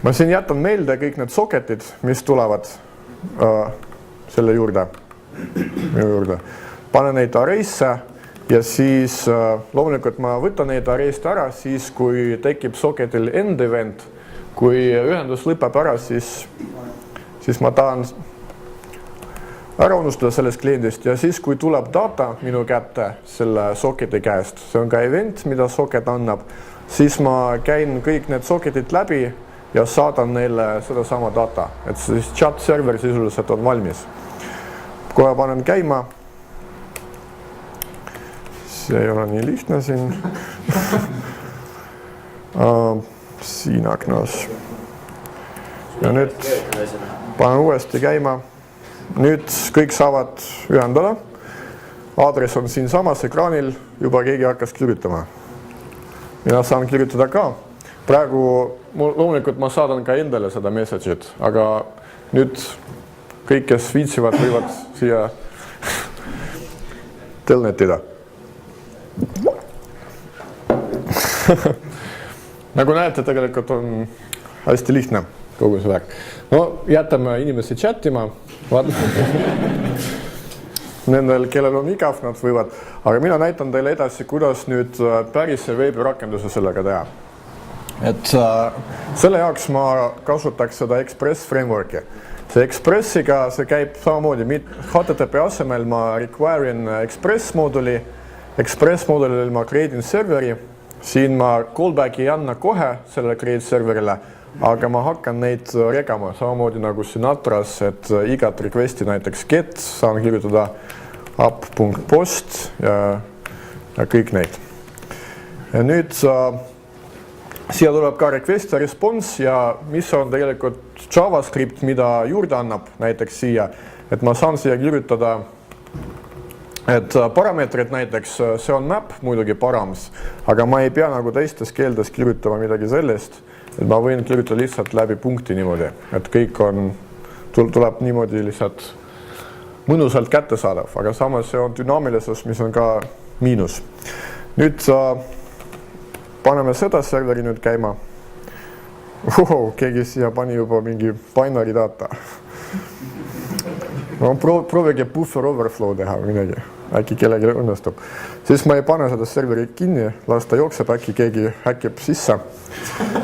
ma siin jätan meelde kõik need soketid, mis tulevad selle juurde, minu juurde. Panen neid array'sse ja siis loomulikult ma võtan neid array'st ära, siis kui tekib soketil end event, kui ühendus lõpeb ära, siis ma tahan ära unustada sellest kliendist ja siis, kui tuleb data minu kätte selle soketi käest, see on ka event, mida soket annab, siis ma käin kõik need soketid läbi ja saadan neile seda sama data, et siis chat server sisuliselt on valmis. Kohe panen käima. See ei ole nii lihtne siin. Siin aknas. Ja nüüd panen uuesti käima. Nüüd kõik saavad ühendada. Aadress on siin samas ekraanil, juba keegi hakkas kirjutama. Mina saan kirjutada ka. Praegu loomulikult ma saadan ka endale seda message'it, aga nüüd kõik, kes viitsivad, võivad siia telnetida. Nagu näete, tegelikult on hästi lihtne kogu see värk. No jätame inimesi chatima. Nendel, kellel on igav, nad võivad. Aga mina näitan teile edasi, kuidas nüüd päris veebirakenduse sellega teha. Et selle jaoks ma kasutaks seda Express frameworki. See Expressiga see käib samamoodi. HTTP asemel ma require'in Express mooduli. Express moodulil ma create'in serveri. Siin ma callback ei anna kohe sellele create serverile, aga ma hakkan neid regama samamoodi nagu Sinatras, et igat requesti näiteks get saan kirjutada app.post ja kõik neid. Ja nüüd siia tuleb ka request ja response ja mis on tegelikult JavaScript, mida juurde annab näiteks siia, et ma saan siia kirjutada et parameetrid näiteks, see on map, muidugi params, aga ma ei pea nagu teistes keeldes kirjutama midagi sellest, et ma võin kirjutada lihtsalt läbi punkti niimoodi, et kõik tuleb niimoodi lihtsalt mõnusalt kättesaadav, aga samas see on dünaamilisus, mis on ka miinus. Nüüd paneme seda serveri nüüd käima. Keegi siia pani juba mingi binary data. No, proovige buffer overflow teha midagi, äkki kellegi õnnestub. Siis ma ei pane seda serveri kinni, las ta jookseb, äkki keegi häkib sisse.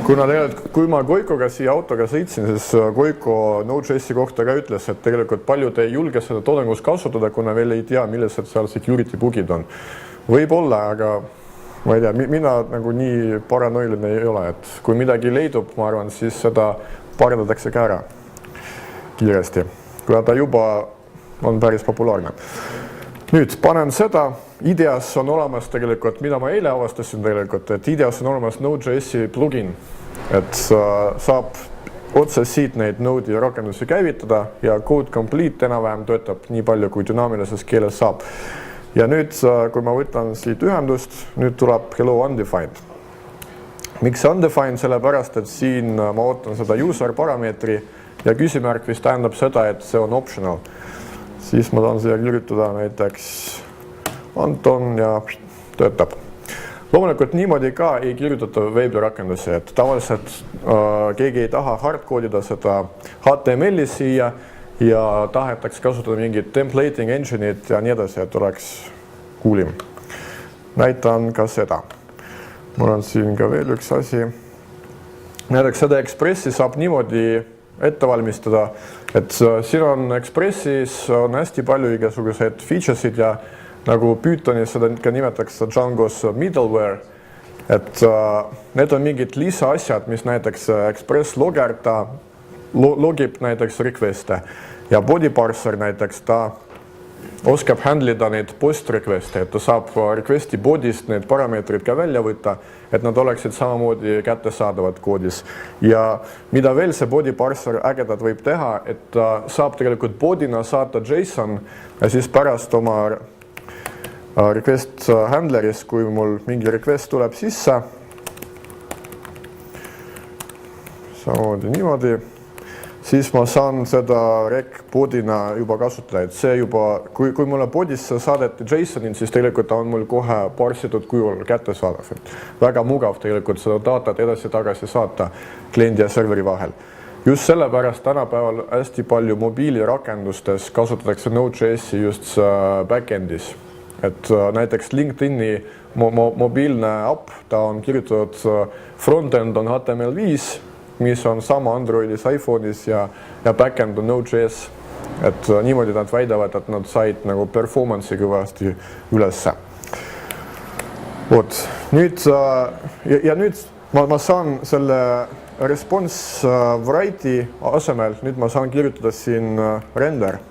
Kuna tegelikult, kui ma Goikoga siia autoga sõitsin, siis Goiko Node.js-i kohta ka ütles, et tegelikult paljud ei julge seda toodengus kasutada, kuna veel ei tea, millised seal security bugid on. Võib-olla, aga ma ei tea, mina nagu nii paranoiline ei ole, et kui midagi leidub, ma arvan, siis seda parandatakse ka ära kiiresti. Kui ta juba on päris populaarne. Nüüd panen seda, Ideas on olemas tegelikult, mida ma eile avastasin tegelikult, et Ideas on olemas Node.js-i plugin, et saab otse siit neid Node'i rakendusi käivitada ja code complete enam-vähem töötab nii palju, kui dünaamilises keeles saab. Ja nüüd, kui ma võtan siit ühendust, nüüd tuleb hello undefined. Miks undefined? Sellepärast, et siin ma ootan seda user parameetri ja küsimärk, mis tähendab seda, et see on optional. Siis ma tahan siia kirjutada näiteks Anton ja töötab. Loomulikult niimoodi ka ei kirjutata veebirakendusi, et tavaliselt keegi ei taha hardcode'ida seda HTML-i siia ja tahetaks kasutada mingit templating engine'it ja nii edasi, et oleks kuulim. näitan ka seda. Mul on siin ka veel üks asi. Näiteks seda Expressi saab niimoodi ette valmistada, et siin on Expressis on hästi palju igasuguseid featuresid ja nagu Pythonis seda ka nimetatakse Django's middleware, et need on mingid lisaasjad, mis näiteks Express logger, ta logib näiteks requeste ja body parser näiteks ta oskab handlida neid post requeste, et ta saab requesti body'st need parameetrid ka välja võtta, et nad oleksid samamoodi kättesaadavad koodis. Ja mida veel see body parser ägedad võib teha, et ta saab tegelikult body'na saata JSON ja siis pärast oma request handleris, kui mul mingi request tuleb sisse, samamoodi niimoodi, siis ma saan seda rec body'na juba kasutada, et see juba, kui mulle body'sse saadeti JSON'in, siis tegelikult on mul kohe parsitud kujul kättesaadav. Väga mugav tegelikult seda datat edasi-tagasi saata kliendi ja serveri vahel. Just sellepärast tänapäeval hästi palju mobiilirakendustes kasutatakse Node.js-i just backendis. Et näiteks LinkedIni mobiilne app, ta on kirjutatud frontend on HTML5, mis on sama Androidis, iPhone'is ja backend on Node.js. Et niimoodi nad väidavad, et nad said nagu performance'i kõvasti ülesse. Nüüd, ja nüüd ma saan selle response variety asemel, nüüd ma saan kirjutada siin render,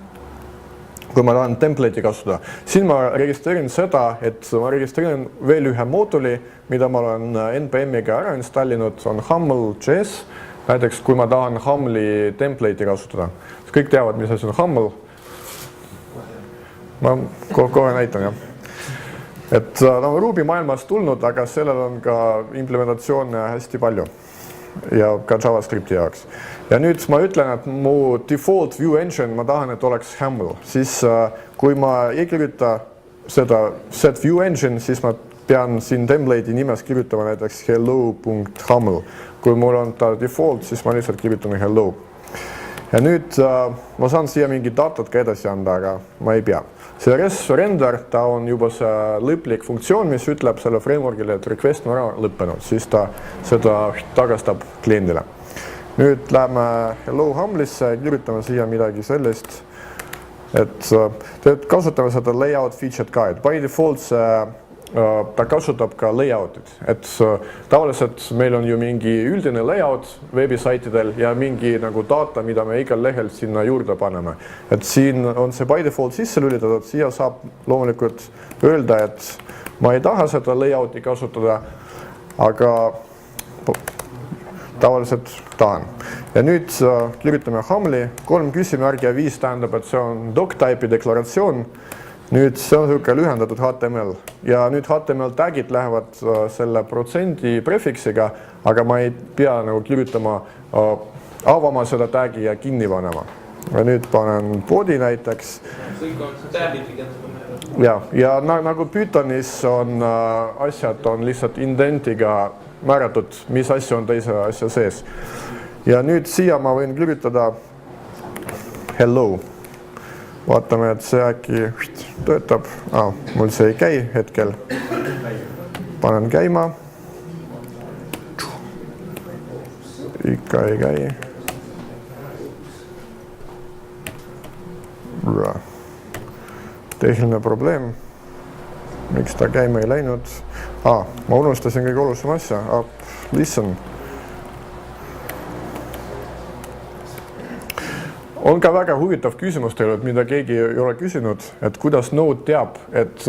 kui ma tahan template'i kasutada. Siin ma registreerin seda, et ma registreerin veel ühe mooduli, mida ma olen NPM-iga ära installinud, on Haml.js. Näiteks, kui ma tahan Hamli template'i kasutada. Kõik teavad, mis asi on Haml. Ma kohe näitan, jah. Et ta on Ruby maailmast tulnud, aga sellel on ka implementatsioone hästi palju. Ja ka JavaScripti jaoks. Ja nüüd ma ütlen, et mu default view engine, ma tahan, et oleks Haml. Siis kui ma ei kirjuta seda set view engine, siis ma pean siin template'i nimes kirjutama näiteks hello.haml. Kui mul on ta default, siis ma lihtsalt kirjutan hello. Ja nüüd ma saan siia mingi datat ka edasi anda, aga ma ei pea. See render, ta on juba see lõplik funktsioon, mis ütleb selle frameworkile, et request on ära lõppenud, siis ta seda tagastab kliendile. Nüüd läheme hello Hamlisse, kirjutame siia midagi sellist, et kasutame seda layout feature'd ka, et by default ta kasutab ka layoutit, et tavaliselt meil on ju mingi üldine layout veebisaitidel ja mingi nagu data, mida me igal lehel sinna juurde paneme. Et siin on see by default sisse lülitatud, siia saab loomulikult öelda, et ma ei taha seda layouti kasutada, aga tavaliselt tahan. Ja nüüd kirjutame Hamli, 3 küsimärgi ja 5 tähendab, et see on doc-type'i deklaratsioon. Nüüd see on selline lühendatud HTML ja nüüd HTML tagid lähevad selle protsendi prefiksiga, aga ma ei pea nagu kirjutama, avama seda tagi ja kinni panema. Ja nüüd panen body näiteks. Ja nagu Pythonis on asjad on lihtsalt indentiga määratud, mis asja on teise asja sees. Ja nüüd siia ma võin kirjutada hello. Vaatame, et see äkki töötab. Mul see ei käi hetkel. Panen käima. Ikka ei käi. Tehniline probleem. Miks ta käima ei läinud? Ma unustasin kõige olulisem asja. Listen. On ka väga huvitav küsimus teile, mida keegi ei ole küsinud, et kuidas Node teab, et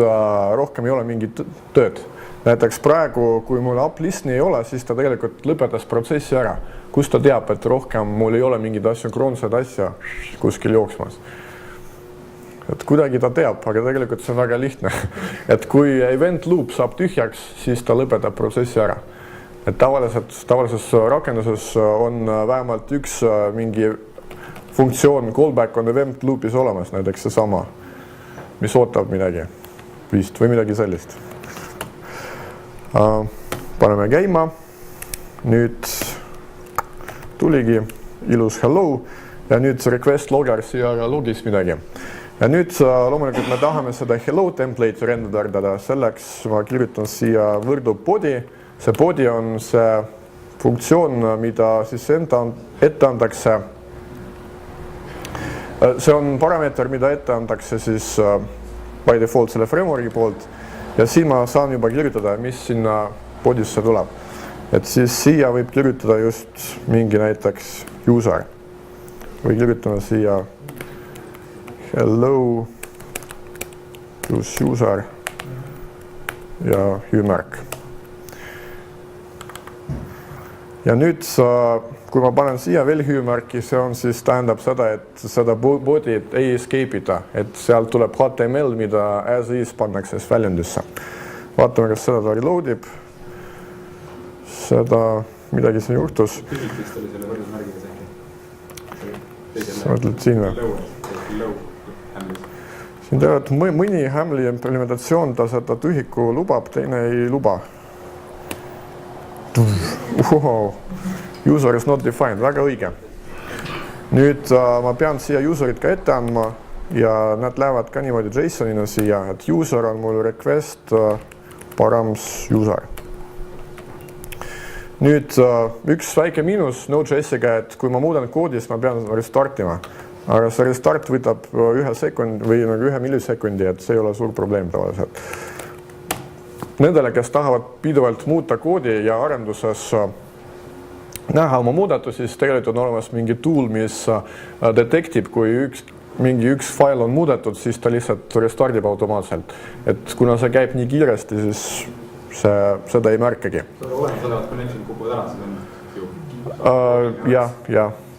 rohkem ei ole mingit tööd. Näiteks praegu, kui mul uplistni ei ole, siis ta tegelikult lõpetas protsessi ära. Kus ta teab, et rohkem mul ei ole mingid asünkroonsed asja kuskil jooksmas. Et kuidagi ta teab, aga tegelikult see on väga lihtne. Et kui event loop saab tühjaks, siis ta lõpetab protsessi ära. Et tavalises rakenduses on vähemalt üks mingi funktsioon callback on event loop'is olemas, näiteks see sama, mis ootab midagi vist või midagi sellist. Paneme käima. Nüüd tuligi ilus hello ja nüüd request logger siia logis midagi. ja nüüd loomulikult me tahame seda hello template'i renderdada, selleks ma kirjutan siia võrdub body. See body on see funktsioon, mida siis ette antakse. See on parameeter, mida ette antakse siis by default selle frameworki poolt ja siin ma saan juba kirjutada, mis sinna body'sse tuleb. Et siis siia võib kirjutada just mingi näiteks user või kirjutame siia hello plus user ja hüümärk. Ja nüüd, kui ma panen siia veel hüümärki, see on siis tähendab seda, et seda body't ei escape'ida, et sealt tuleb HTML, mida as is pannakse väljendisse. Vaatame, kas seda ta reloadib. Seda midagi siin juhtus. Vist oli selle võrdusmärgiga see. Sa mõtled siin või? Siin teavad mõni Hamli implementatsioon, ta seda tühiku lubab, teine ei luba. Wow. User is not defined, väga õige. Nüüd ma pean siia userit ka ette andma ja nad lähevad ka niimoodi JSONina siia, et user on mul request params user. Nüüd üks väike miinus Node.js-iga, et kui ma muudan koodis, ma pean restartima. Aga see restart võtab 1 sekund või 1 millisekundi, et see ei ole suur probleem tavaliselt. Nendele, kes tahavad pidevalt muuta koodi ja arenduses näha oma muudatusi, siis tegelikult on olemas mingi tool, mis detektib, kui mingi üks fail on muudetud, siis ta lihtsalt restardib automaatselt. Et kuna see käib nii kiiresti, siis seda ei märkagi. Olemas connection kukuvad ära, siis on ju. Ja.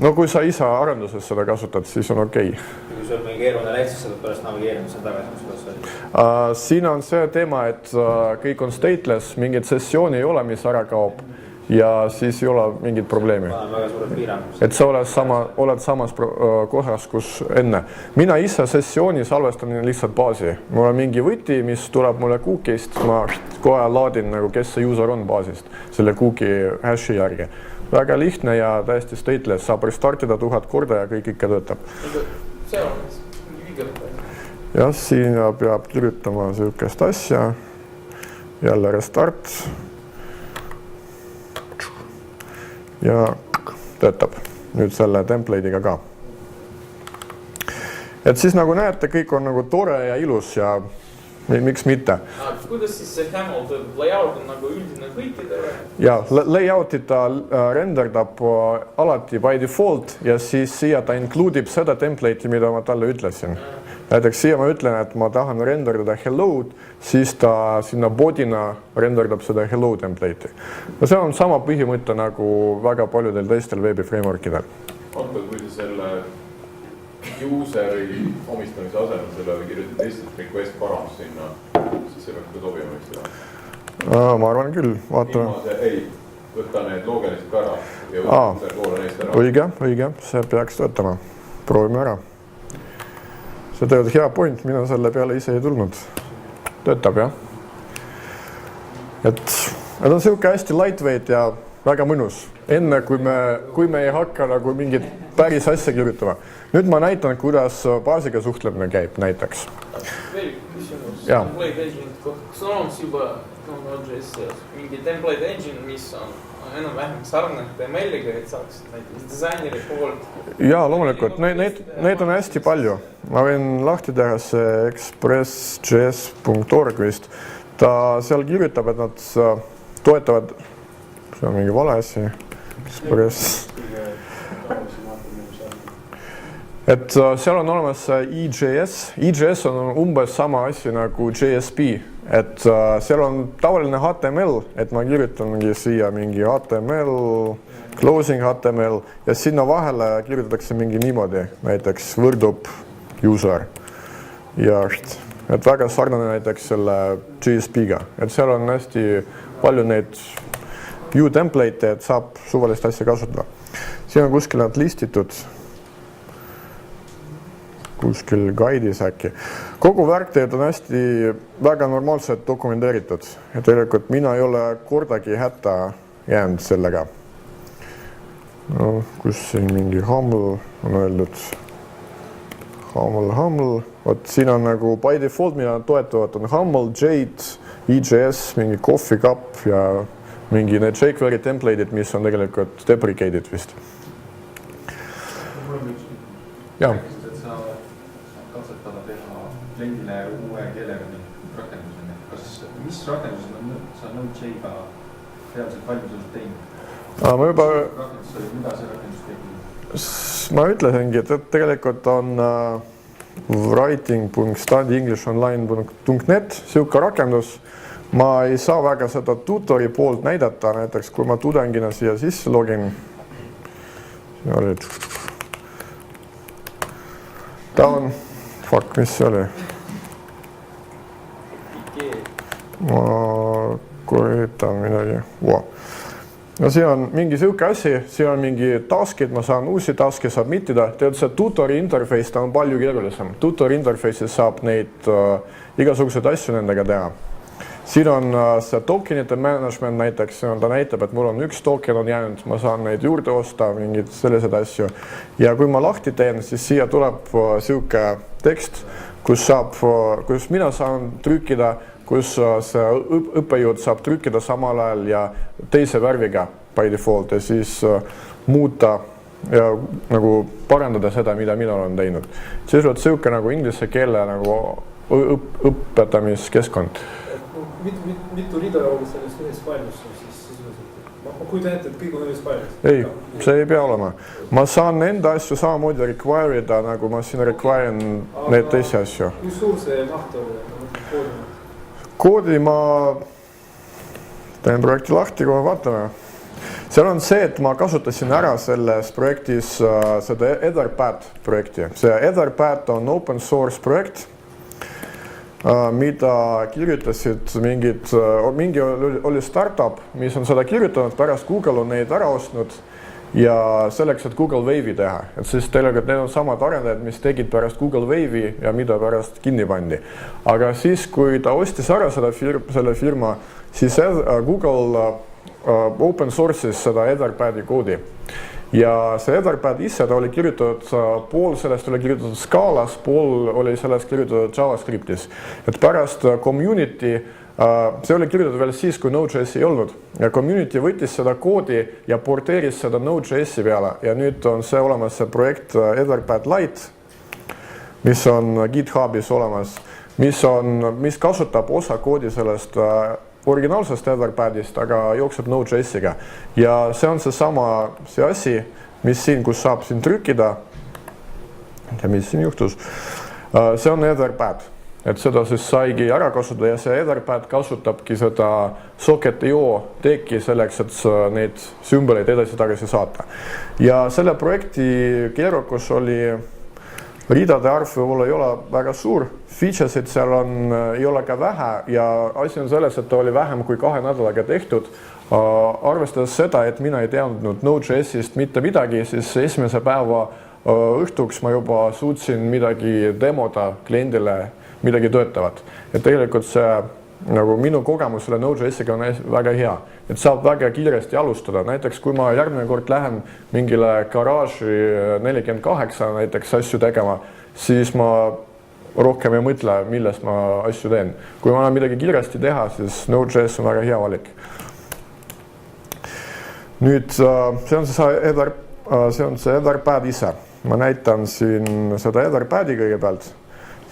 No kui sa ise arenduses seda kasutad, siis on okei. Kui sul on mingi keeruline näiteks, sa pead pärast navigeerima seda tagasi, mis oli. Siin on see teema, et kõik on stateless, mingit sessiooni ei ole, mis ära kaob ja siis ei ole mingit probleemi. Väga suured piirangud. Et sa oled samas kohas, kus enne. Mina ise sessiooni salvestan lihtsalt baasi. Mul on mingi võti, mis tuleb mulle cookie'st, ma kohe laadin, kes see user on baasist, selle cookie hashi järgi. Väga lihtne ja täiesti stateless, saab restartida 1000 korda ja kõik ikka töötab. See on mingi viigelt. Ja siin peab kirjutama sellist asja. Jälle restart. Ja töötab nüüd selle template'iga ka. Et siis nagu näete, kõik on nagu tore ja ilus ja miks mitte. Kuidas siis see Haml töötab? Layout on nagu üldine kõikidele? Ja, layout'i ta renderdab alati by default ja siis siia ta include'ib seda template'i, mida ma talle ütlesin. Näiteks siia ma ütlen, et ma tahan renderdada hello, siis ta sinna body'na renderdab seda hello template'i. Ja see on sama põhimõte nagu väga paljudel teistel veebi frameworkidel. Aga kui sa selle useri omistamise asemel sellele kirjutad Eestis request params sinna, siis see peaks ka sobima, eks seda? Ma arvan küll, vaatame. Ei, võtta need loogelised ka ära ja võtta see poole neist ära. Õige, see peaks töötama. Proovime ära. See tegelikult hea point, mina selle peale ise ei tulnud. Töötab, jah. Et on siuke hästi lightweight ja väga mõnus. Enne, kui me ei hakka nagu mingit päris asja kirjutama. Nüüd ma näitan, kuidas baasiga suhtlemine käib näiteks. Veel küsimus. Template engine, kas on olemas juba Node.js mingi template engine, mis on enam-vähem sarnane HTML-iga, et saaks näiteks disaineri poolt? Jaa, loomulikult. Neid on hästi palju. Ma võin lahti teha see express.js.org vist. Ta seal kirjutab, et nad toetavad, see on mingi vale asi, Express. Et seal on olemas EJS. EJS on umbes sama asi nagu JSP. Et seal on tavaline HTML, et ma kirjutangi siia mingi HTML, closing HTML ja sinna vahele kirjutatakse mingi niimoodi, näiteks võrdub user. Ja et väga sarnane näiteks selle JSP-ga. Et seal on hästi palju neid view template'e, et saab suvalist asja kasutada. Siin on kuskil nad listitud. Kuskil guide'is äkki. Kogu värkteed on hästi väga normaalselt dokumenteeritud. Ja tegelikult mina ei ole kordagi hätta jäänud sellega. No, kus siin mingi Haml on öeldud. Humble, vot siin on nagu by default, mida nad toetavad, on Humble, Jade, EJS, mingi Coffee Cup ja mingi need jQuery template'id, mis on tegelikult deprecated vist. Jaa. Et sa katsetada teha kliendile uue keelega rakenduseni. Mis rakendused sa Node.js-ga reaalselt valmis teinud? Ma juba... Mida see rakendus teeb? Ma ütlesingi, et tegelikult on writing.studyenglishonline.net siuke rakendus. Ma ei saa väga seda tutori poolt näidata, näiteks kui ma tudengina siia sisse login. Siin oli... Ta on... Fuck, mis see oli? Ma kohitan midagi. Wow. No siin on mingi siuke asi, siin on mingi taskid, ma saan uusi taske submitida. Tead, see tutori interface ta on palju keerulisem. Tutori interface'is saab neid igasuguseid asju nendega teha. Siin on see tokenite management näiteks, ta näitab, et mul on üks token on jäänud, ma saan neid juurde osta, mingid sellised asju. Ja kui ma lahti teen, siis siia tuleb siuke tekst, kus mina saan trükkida, kus see õppejõud saab trükkida samal ajal ja teise värviga by default ja siis muuta ja nagu parandada seda, mida mina olen teinud. Siis on siuke nagu inglise keele nagu õpetamiskeskkond. Mitu rida oli sellest ühes failis siis sisuliselt? Ma kujutan ette, et kõik on ühes failis. Ei, see ei pea olema. Ma saan enda asju samamoodi require'ida, nagu ma siin require'in neid teisi asju. Kui suur see maht oli? Koodi ma teen projekti lahti, kohe vaatame. Seal on see, et ma kasutasin ära selles projektis seda Etherpad projekti. See Etherpad on open source projekt, mida kirjutasid mingi oli startup, mis on seda kirjutanud, pärast Google on neid ära ostnud ja selleks, et Google Wave'i teha. Et siis tegelikult need on samad arendajad, mis tegid pärast Google Wave'i ja mida pärast kinni pandi. Aga siis, kui ta ostis ära selle firma, siis Google open source'is seda Etherpadi koodi. Ja see Etherpad ise, ta oli kirjutatud, pool sellest oli kirjutatud Scalas, pool oli sellest kirjutatud JavaScriptis. Et pärast community, see oli kirjutatud veel siis, kui Node.js ei olnud. Ja community võttis seda koodi ja porteeris seda Node.js peale. Ja nüüd on see olemas see projekt Etherpad Lite, mis on GitHubis olemas, mis kasutab osa koodi sellest originaalsest Etherpadist, aga jookseb Node.js-iga. Ja see on see asi, mis siin, kus saab siin trükkida. Ja mis siin juhtus? See on Etherpad. Et seda siis saigi ära kasutada ja see Etherpad kasutabki seda socket.io teki selleks, et neid sümboleid edasi-tagasi saata. Ja selle projekti keerukus oli ridade arv võib-olla ei ole väga suur, featuresid seal ei ole ka vähe ja asi on selles, et ta oli vähem kui 2 nädalaga tehtud. Arvestades seda, et mina ei teadnud Node.js-ist mitte midagi, siis esimese päeva õhtuks ma juba suutsin midagi demoda kliendile, midagi töötavat. Et tegelikult see nagu minu kogemus selle Node.js-iga on väga hea, et saab väga kiiresti alustada. Näiteks kui ma järgmine kord lähen mingile garaaži 48 näiteks asju tegema, siis ma rohkem ei mõtle, millest ma asju teen. Kui ma olen midagi kiiresti teha, siis Node.js on väga hea valik. Nüüd see on see Etherpad ise. Ma näitan siin seda Etherpadi kõigepealt.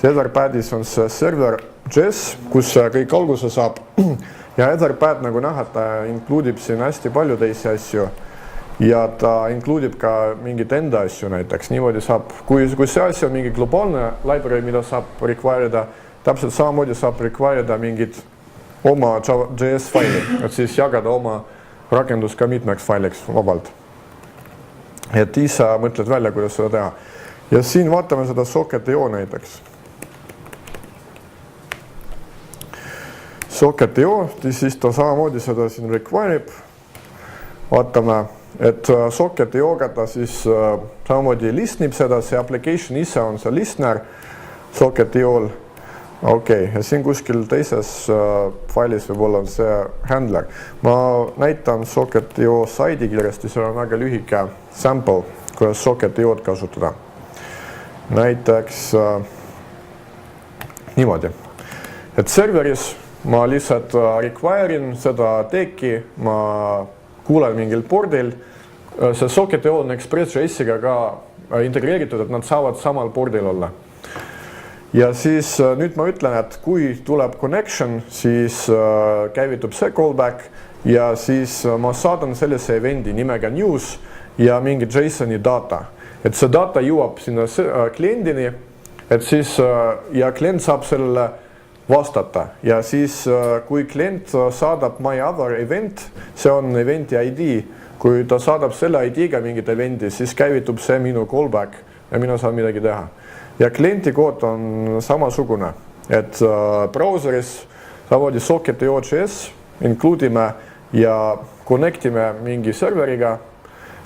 See Etherpadis on see server.js, kus kõik alguse saab. Ja Etherpad, nagu näha, ta includib siin hästi palju teisi asju. Ja ta includib ka mingit enda asju näiteks. Niimoodi saab, kui see asi on mingi globaalne library, mida saab require'ida, täpselt samamoodi saab require'ida mingit oma JS faili, et siis jagada oma rakendus ka mitmeks failiks vabalt. Et ise mõtled välja, kuidas seda teha. Ja siin vaatame seda socket.io näiteks. Socket.io, siis ta samamoodi seda siin require'ib. Vaatame, et Socket.io-ga ta siis samamoodi listnib seda, see application ise on see listener Socket.io-l. Okei, ja siin kuskil teises failis võib-olla on see handler. Ma näitan Socket.io saidi kiiresti, seal on väga lühike sample, kuidas Socket.io-d kasutada. näiteks niimoodi, et serveris ma lihtsalt require'in seda teki, ma kuulen mingil pordil, see socket on Express.js-iga ka integreeritud, et nad saavad samal pordil olla. Ja siis nüüd ma ütlen, et kui tuleb connection, siis käivitub see callback ja siis ma saadan sellise event'i nimega news ja mingi JSON-i data. Et see data jõuab sinna kliendini, et siis ja klient saab sellele vastata ja siis kui klient saadab my other event, see on event'i ID, kui ta saadab selle ID-ga mingit event'i, siis käivitub see minu callback ja mina saan midagi teha. Ja klienti kood on samasugune, et brauseris samamoodi socket.js include'ime ja connectime mingi serveriga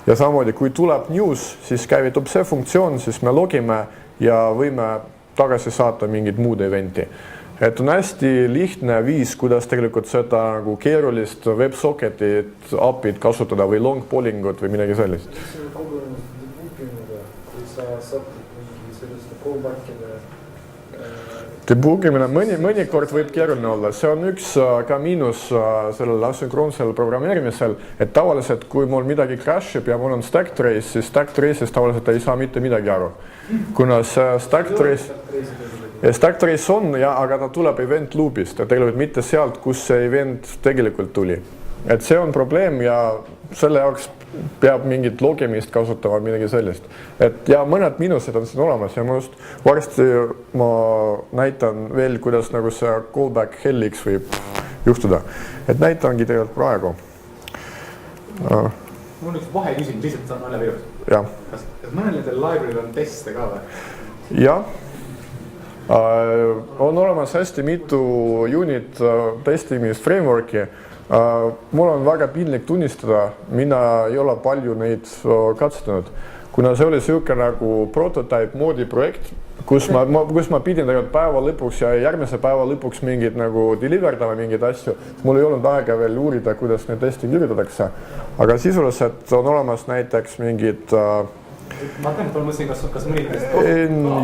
ja samamoodi kui tuleb news, siis käivitub see funktsioon, siis me logime ja võime tagasi saata mingit muud event'i. Et on hästi lihtne viis, kuidas tegelikult seda nagu keerulist WebSocketit, API-t kasutada või long pollingut või midagi sellist. Mis on kogunenud debugginuga, kui sa satud mingi selliste callback'ide? Debugimine mõnikord võib keeruline olla. See on üks ka miinus sellel asünkroonsel programmeerimisel, et tavaliselt kui mul midagi crashib ja mul on stack trace, siis stack trace'ist tavaliselt ei saa mitte midagi aru. Kuna see stack trace on, aga ta tuleb event loop'ist ja tegelikult mitte sealt, kus see event tegelikult tuli. Et see on probleem ja selle jaoks peab mingit logimist kasutama midagi sellist. Et ja mõned miinused on siin olemas ja just varsti ma näitan veel, kuidas nagu see callback helliks võib juhtuda. Et näitangi tegelikult praegu. Mul on üks vaheküsimus, lihtsalt saan nalja virus. Jah. Kas mõnel nendel library'l on teste ka või? Jah. On olemas hästi mitu unit testimist framework'i. Mul on väga piinlik tunnistada, mina ei ole palju neid katsetanud, kuna see oli selline nagu prototype moodi projekt, kus ma pidin tegelikult päeva lõpuks ja järgmise päeva lõpuks mingid nagu deliverdama mingid asju. Mul ei olnud aega veel uurida, kuidas need testi kirjutatakse, aga sisuliselt on olemas näiteks mingid ma tean, et mõtlesin, kas mõnitest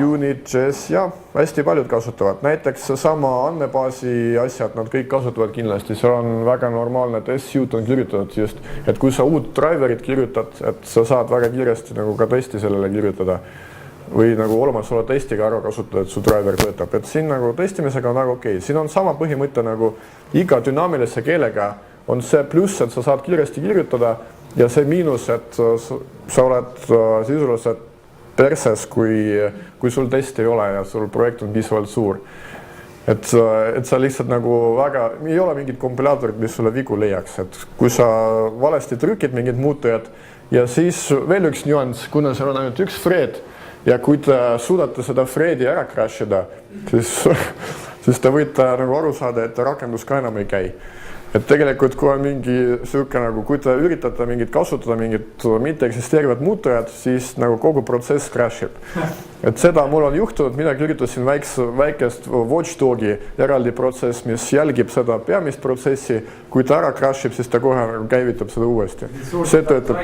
Unit.js, jah, hästi paljud kasutavad. Näiteks sama andmebaasi asjad, nad kõik kasutavad kindlasti. See on väga normaalne, et S-suit on kirjutatud just, et kui sa uut driverit kirjutad, et sa saad väga kiiresti nagu ka testi sellele kirjutada või nagu olemasolu testiga ära kasutada, et su driver töötab. Et siin nagu testimisega on väga okei. Siin on sama põhimõte nagu iga dünaamilise keelega on see pluss, et sa saad kiiresti kirjutada ja see miinus, et sa oled sisuliselt perses, kui sul testi ei ole ja sul projekt on piisavalt suur. Et sa lihtsalt nagu väga, ei ole mingid kompilaatorid, mis sulle vigu leiaks, et kui sa valesti trükid mingid muutujad ja siis veel üks nüanss, kuna seal on ainult üks thread ja kui te suudate seda threadi ära crashida, siis te võite nagu aru saada, et rakendus ka enam ei käi. Et tegelikult kui on mingi selline nagu, kui te üritate mingit kasutada mingit mitte eksisteerivat muutujad, siis nagu kogu protsess crashib. Et seda mul on juhtunud, mina kirjutasin väikest watchdogi eraldi protsess, mis jälgib seda peamist protsessi. Kui ta ära crashib, siis ta kohe nagu käivitab seda uuesti. See töötab.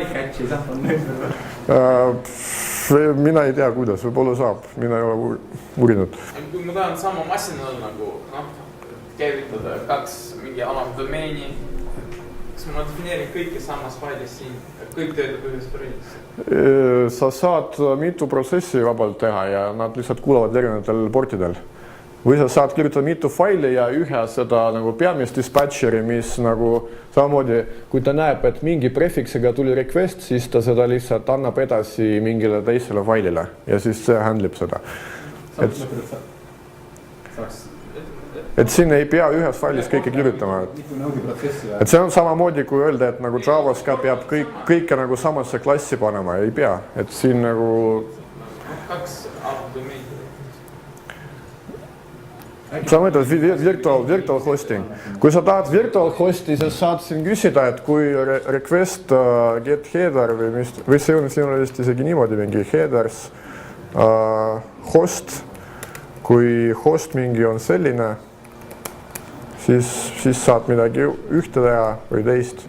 Mina ei tea, kuidas, võib-olla saab. Mina ei ole uurinud. Kui ma tahan sama masinal nagu käivitada kaks mingi alamdomeeni, kas ma defineerin kõike samas failis siin, kõik töötab ühes projektis? Sa saad mitu protsessi vabalt teha ja nad lihtsalt kuulavad erinevatel portidel. Või sa saad kirjutada mitu faili ja ühe seda nagu peamist dispatcheri, mis nagu samamoodi, kui ta näeb, et mingi prefiksiga tuli request, siis ta seda lihtsalt annab edasi mingile teisele failile ja siis see handlib seda. Et siin ei pea ühes failis kõike kirjutama. Et see on samamoodi, kui öelda, et nagu Javas ka peab kõike nagu samasse klassi panema, ei pea. Et siin nagu... Kaks alamdomeeni. Sa mõtled virtual hosting. Kui sa tahad virtual hosti, siis saad siin küsida, et kui request get header või see on siin vist isegi niimoodi mingi headers host, kui host mingi on selline, siis saad midagi ühte teha või teist.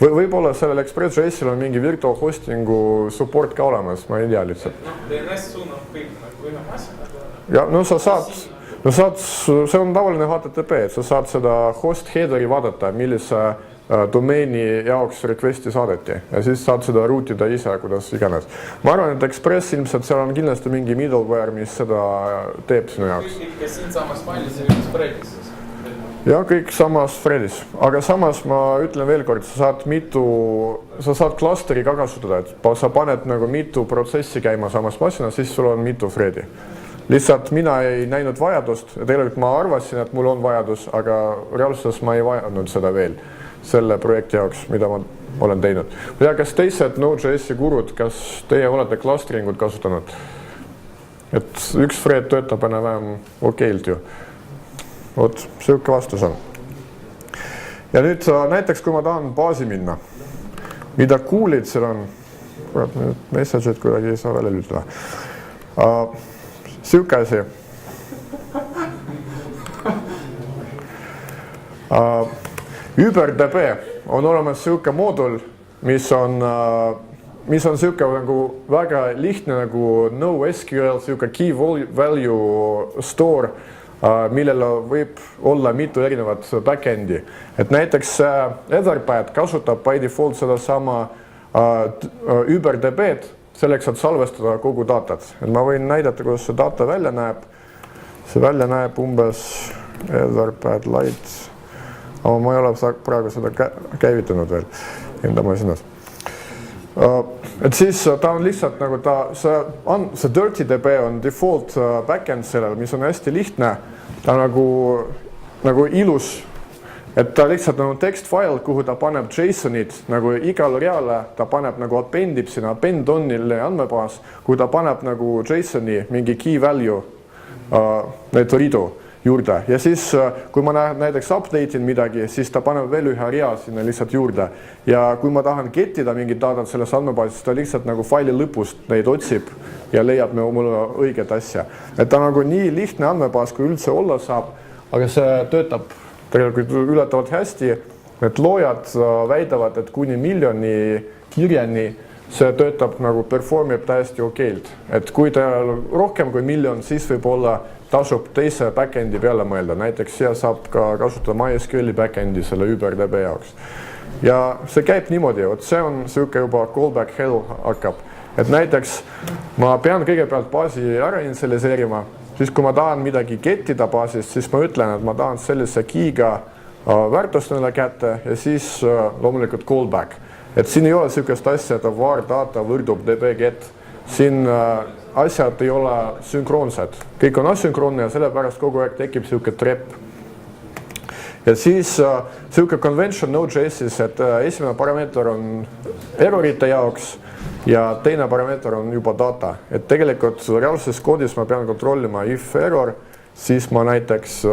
Võib-olla sellel Express.js-il on mingi virtual hostingu support ka olemas, ma ei tea lihtsalt. DNS suunab kõik nagu või noh, ja no sa saad, see on tavaline HTTP, et sa saad seda host header'i vaadata, millise domeeni jaoks request'i saadeti ja siis saad seda routida ise, kuidas iganes. Ma arvan, et Express ilmselt seal on kindlasti mingi middleware, mis seda teeb sinu jaoks. Kõik siin samas failis ja üks Fredis. Ja kõik samas Fredis, aga samas ma ütlen veel kord, sa saad klasteri ka kasutada, et sa paned nagu mitu protsessi käima samas masinas, siis sul on mitu Fredi. Lihtsalt mina ei näinud vajadust ja tegelikult ma arvasin, et mul on vajadus, aga reaalsuses ma ei vajanud seda veel selle projekti jaoks, mida ma olen teinud. Ja kas teised Node.js-i gurud, kas teie olete klasteringut kasutanud? Et üks Fred töötab enam okeilt ju. Vot, siuke vastus on. Ja nüüd näiteks, kui ma tahan baasi minna, mida cool'id seal on, need message'id kuidagi ei saa välja lülitada. Siuke asi. UberDB on olemas siuke moodul, mis on siuke nagu väga lihtne nagu NoSQL, siuke key value store, millel võib olla mitu erinevat backendi. Et näiteks Etherpad kasutab by default seda sama UberDB-d selleks, et salvestada kogu datat. Et ma võin näidata, kuidas see data välja näeb. See välja näeb umbes Etherpad Lite. Aga ma ei ole praegu seda käivitanud veel enda masinas. Et siis ta on lihtsalt nagu see DirtyDB on default backend sellel, mis on hästi lihtne. Ta on nagu ilus, et ta lihtsalt on text-file, kuhu ta paneb JSONid nagu igal reale, ta paneb nagu appendib sinna append-onile andmebaas, kuhu ta paneb nagu JSONi mingi key value need ridu juurde. Ja siis, kui ma näiteks update'in midagi, siis ta paneb veel ühe rea sinna lihtsalt juurde. Ja kui ma tahan gettida mingit datat selles andmebaasis, ta lihtsalt nagu faili lõpust neid otsib ja leiab mulle õiget asja. Et ta nagu nii lihtne andmebaas, kui üldse olla saab, aga see töötab tegelikult ületavalt hästi. Need loojad väidavad, et kuni miljoni kirjani see töötab nagu performib täiesti okeilt. Et kui ta rohkem kui miljon, siis võib-olla tasub teise backendi peale mõelda. Näiteks siia saab ka kasutada MySQL-i backendi selle UberDB jaoks. Ja see käib niimoodi, et see on siuke juba callback hell hakkab. Et näiteks ma pean kõigepealt baasi ära initialiseerima, siis kui ma tahan midagi gettida baasist, siis ma ütlen, et ma tahan sellise key'ga väärtustele kätte ja siis loomulikult callback. Et siin ei ole siukest asja, et var data võrdub db-get. Siin asjad ei ole sünkroonsed. Kõik on asünkroonne ja sellepärast kogu aeg tekib siuke trep. Ja siis siuke convention Node.js-is, et esimene parameeter on errorite jaoks ja teine parameeter on juba data. Et tegelikult reaalses koodis ma pean kontrollima if error, siis ma näiteks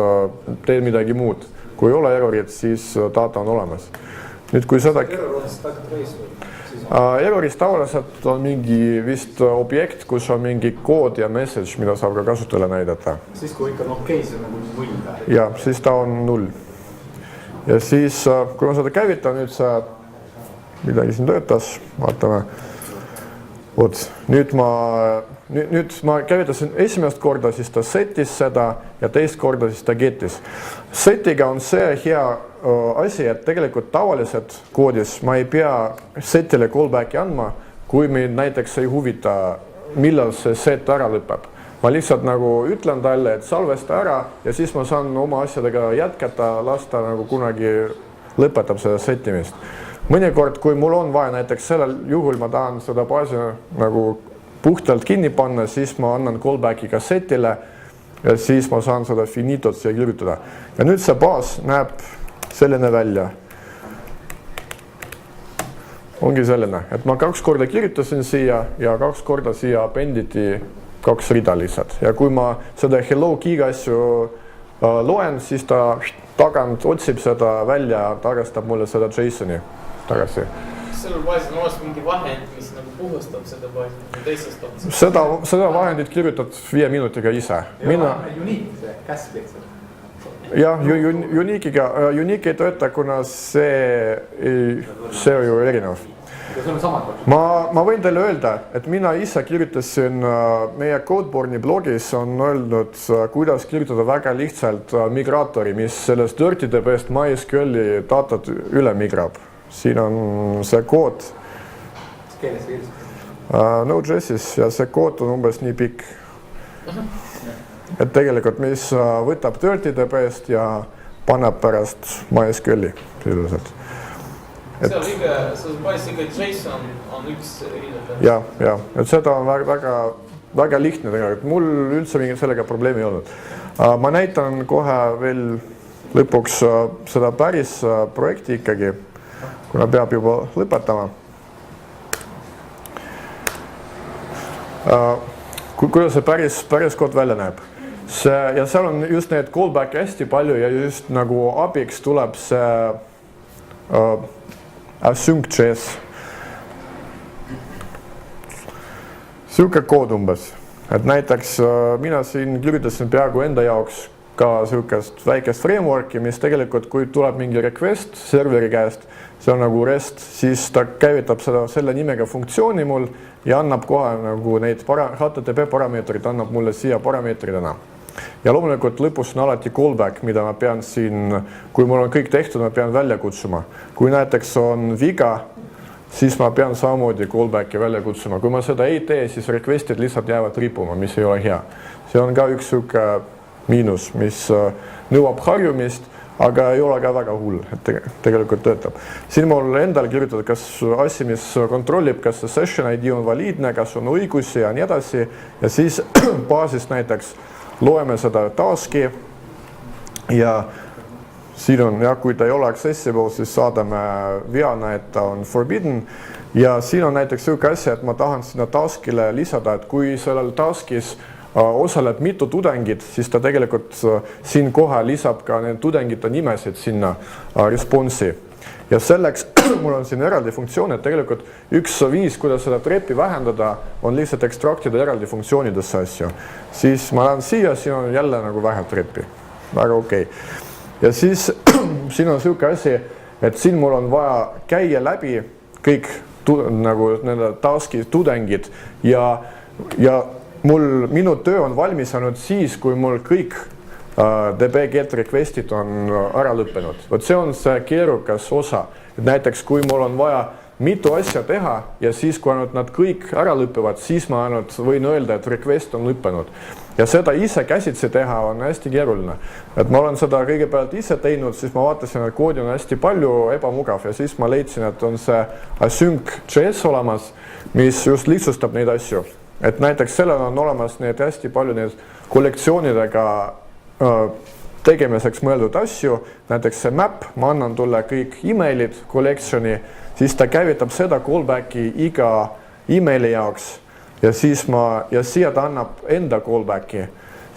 teen midagi muud. Kui ei ole errorit, siis data on olemas. Nüüd kui seda... Erroris tavaliselt on mingi vist objekt, kus on mingi kood ja message, mida saab ka kasutajale näidata. Siis kui ikka on okei, see on nagu 0. Ja, siis ta on 0. Ja siis, kui ma seda käivitan, nüüd see midagi siin töötas, vaatame. Nüüd ma käivitasin esimest korda, siis ta setis seda ja teist korda siis ta getis. Setiga on see hea asi, et tegelikult tavaliselt koodis ma ei pea setile callbacki andma, kui mind näiteks ei huvita, millal see set ära lõpeb. Ma lihtsalt nagu ütlen talle, et salvesta ära ja siis ma saan oma asjadega jätkata, lasta nagu kunagi lõpetab seda setimist. Mõnikord, kui mul on vaja, näiteks sellel juhul ma tahan seda baasi nagu puhtalt kinni panna, siis ma annan callbacki ka setile ja siis ma saan seda finitot siia kirjutada. Ja nüüd see baas näeb selline välja. Ongi selline, et ma 2 korda kirjutasin siia ja 2 korda siia appenditi 2 rida lihtsalt. Ja kui ma seda hello key asju loen, siis ta tagant otsib seda välja ja tagastab mulle seda JSON-i tagasi. Kas sellel baasil on mingi vahend, mis nagu puhustab seda baasi teisest otsast? Seda vahendit kirjutad 5 minutiga ise. Unique see käsk lihtsalt. jah, Unique ei tööta, kuna see ju erinev. Ma võin teile öelda, et mina ise kirjutasin meie Codeborne'i blogis on öeldud, kuidas kirjutada väga lihtsalt migraatori, mis sellest DirtyDB-st MySQL-i datat üle migrab. Siin on see kood Node.js-is ja see kood on umbes nii pikk. Et tegelikult, mis võtab DirtyDB-st ja paneb pärast MySQL-i sisuliselt. Seal ikka JSON on üks rida. Ja, et seda on väga lihtne tegelikult. Mul üldse mingit sellega probleemi ei olnud. Ma näitan kohe veel lõpuks seda päris projekti ikkagi, kuna peab juba lõpetama. Kuidas see päris kood välja näeb? Ja seal on just need callback'e hästi palju ja just nagu abiks tuleb see async.js. Siuke kood umbes. Et näiteks mina siin kirjutasin peaaegu enda jaoks ka siukest väikest frameworki, mis tegelikult, kui tuleb mingi request serveri käest, see on nagu REST, siis ta käivitab selle nimega funktsiooni mul ja annab kohe nagu neid HTTP parameetrid, annab mulle siia parameetridena. Ja loomulikult lõpus on alati callback, mida ma pean siin, kui mul on kõik tehtud, ma pean välja kutsuma. Kui näiteks on viga, siis ma pean samamoodi callbacki välja kutsuma. Kui ma seda ei tee, siis requestid lihtsalt jäävad ripuma, mis ei ole hea. See on ka üks siuke miinus, mis nõuab harjumist, aga ei ole ka väga hull, et tegelikult töötab. Siin mul endal kirjutatud, kas asi, mis kontrollib, kas see session ID on valiidne, kas on õigusi ja nii edasi. Ja siis baasist näiteks loeme seda taski ja siin on, kui ta ei ole accessible, siis saadame veana, et ta on forbidden. Ja siin on näiteks siuke asja, et ma tahan sinna taskile lisada, et kui sellel taskis osaleb mitu tudengit, siis ta tegelikult siin kohe lisab ka need tudengite nimesid sinna response'i. Ja selleks mul on siin eraldi funktsioon, et tegelikult üks viis, kuidas seda treppi vähendada, on lihtsalt ekstraktida eraldi funktsioonidesse asju. Siis ma lähen siia, siin on jälle nagu vähe treppi. Väga okei. Ja siis siin on siuke asi, et siin mul on vaja käia läbi kõik nagu nende taski tudengid ja minu töö on valmis saanud siis, kui mul kõik DB get requestid on ära lõppenud. Võt see on see keerukas osa. Et näiteks, kui mul on vaja mitu asja teha ja siis, kui ainult nad kõik ära lõpevad, siis ma ainult võin öelda, et request on lõppenud. Ja seda ise käsitsi teha on hästi keeruline. Et ma olen seda kõigepealt ise teinud, siis ma vaatasin, et koodi on hästi palju ebamugav ja siis ma leidsin, et on see async.js olemas, mis just lihtsustab neid asju. Et näiteks sellel on olemas need hästi palju need kollektsioonidega tegemiseks mõeldud asju, näiteks see map, ma annan tulle kõik emailid collectioni, siis ta käivitab seda callbacki iga emaili jaoks ja siis siia ta annab enda callbacki.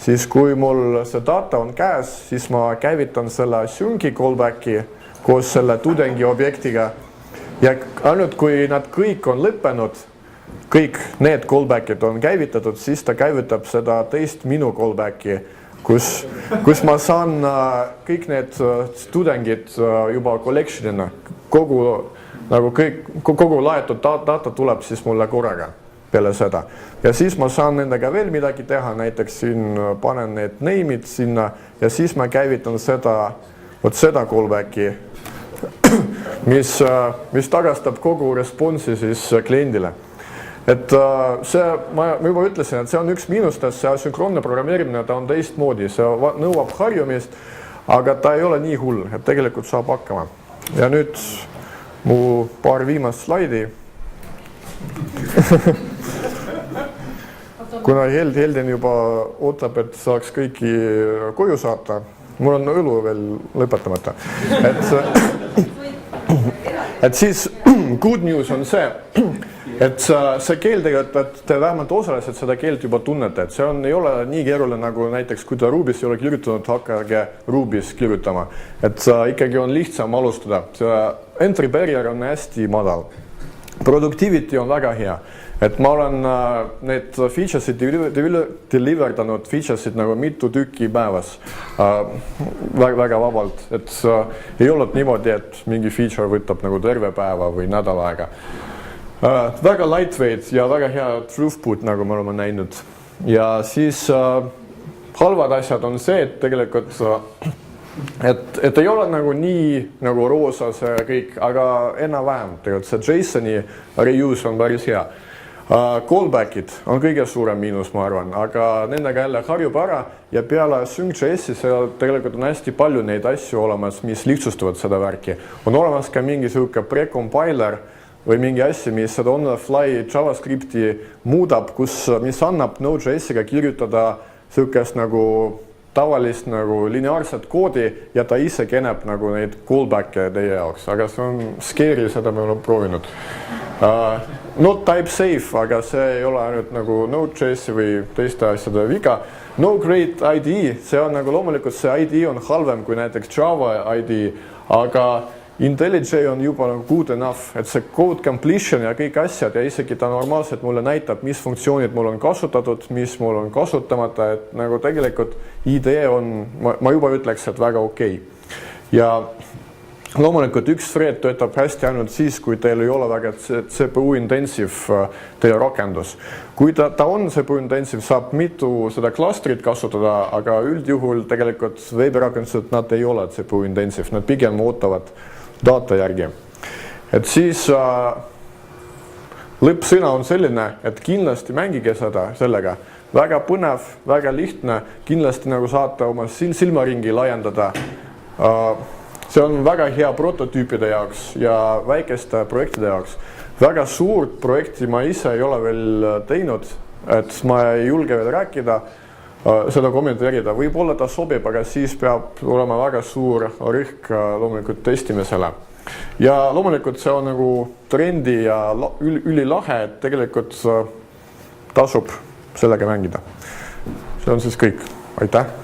Siis kui mul see data on käes, siis ma käivitan selle asynci callbacki koos selle tudengi objektiga ja ainult kui nad kõik on lõppenud, kõik need callbackid on käivitatud, siis ta käivitab seda teist minu callbacki, kus ma saan kõik need tudengid juba collectionina, kogu laetud data tuleb siis mulle korraga peale seda. Ja siis ma saan nendega veel midagi teha, näiteks siin panen need name'id sinna ja siis ma käivitan seda callbacki, mis tagastab kogu response'i siis kliendile. Et see, ma juba ütlesin, et see on üks miinustest, see asünkroonne programmeerimine, ta on teistmoodi, see nõuab harjumist, aga ta ei ole nii hull, et tegelikult saab hakkama. Ja nüüd mu paar viimast slaidi. Kuna Heldin juba ootab, et saaks kõiki koju saata, mul on õlu veel lõpetamata. Et siis good news on see, et see keel tegelikult, et te vähemalt osaliselt seda keelt juba tunnete, et see ei ole nii keeruline nagu näiteks, kui te Ruby's ei ole kirjutanud, hakake Ruby's kirjutama. Et ikkagi on lihtsam alustada. See entry barrier on hästi madal. Productivity on väga hea. et ma olen need features'id deliverdanud features'id nagu mitu tükki päevas väga vabalt, et ei olnud niimoodi, et mingi feature võtab nagu terve päeva või nädal aega. Väga lightweight ja väga hea throughput, nagu me oleme näinud. Ja siis halvad asjad on see, et tegelikult et ei ole nagu nii nagu roosa see kõik, aga enam-vähem tegelikult see JSON-i reuse on päris hea. Callback'id on kõige suurem miinus, ma arvan, aga nendega jälle harjub ära ja peale Sync.js-i seal tegelikult on hästi palju neid asju olemas, mis lihtsustavad seda värki. On olemas ka mingi sihuke precompiler või mingi asja, mis seda on-the-fly JavaScripti muudab, mis annab Node.js-iga kirjutada sihukest nagu tavalist nagu lineaarset koodi ja ta ise keneb nagu neid callback'e teie jaoks, aga see on scary, seda me oleme proovinud. Not type safe, aga see ei ole ainult nagu Node.js-i või teiste asjade viga. No great IDE, see on nagu loomulikult see IDE on halvem kui näiteks Java IDE, aga IntelliJ on juba nagu good enough, et see code completion ja kõik asjad ja isegi ta normaalselt mulle näitab, mis funktsioonid mul on kasutatud, mis mul on kasutamata, et nagu tegelikult IDE on, ma juba ütleks, et väga okei. Ja loomulikult üks thread töötab hästi ainult siis, kui teil ei ole väga CPU intensive teie rakendus. Kui ta on CPU intensive, saab mitu seda klastrit kasutada, aga üldjuhul tegelikult veebirakendused nad ei ole CPU intensive, nad pigem ootavad data järgi. Et siis lõppsõna on selline, et kindlasti mängige sellega. Väga põnev, väga lihtne, kindlasti nagu saate oma silmaringi laiendada. See on väga hea prototüüpide jaoks ja väikeste projektide jaoks. Väga suurt projekti ma ise ei ole veel teinud, et ma ei julge veel rääkida, seda kommenteerida. Võib-olla ta sobib, aga siis peab olema väga suur rõhk loomulikult testimisele. Ja loomulikult see on nagu trendi ja ülilahe, et tegelikult tasub sellega mängida. See on siis kõik. Aitäh!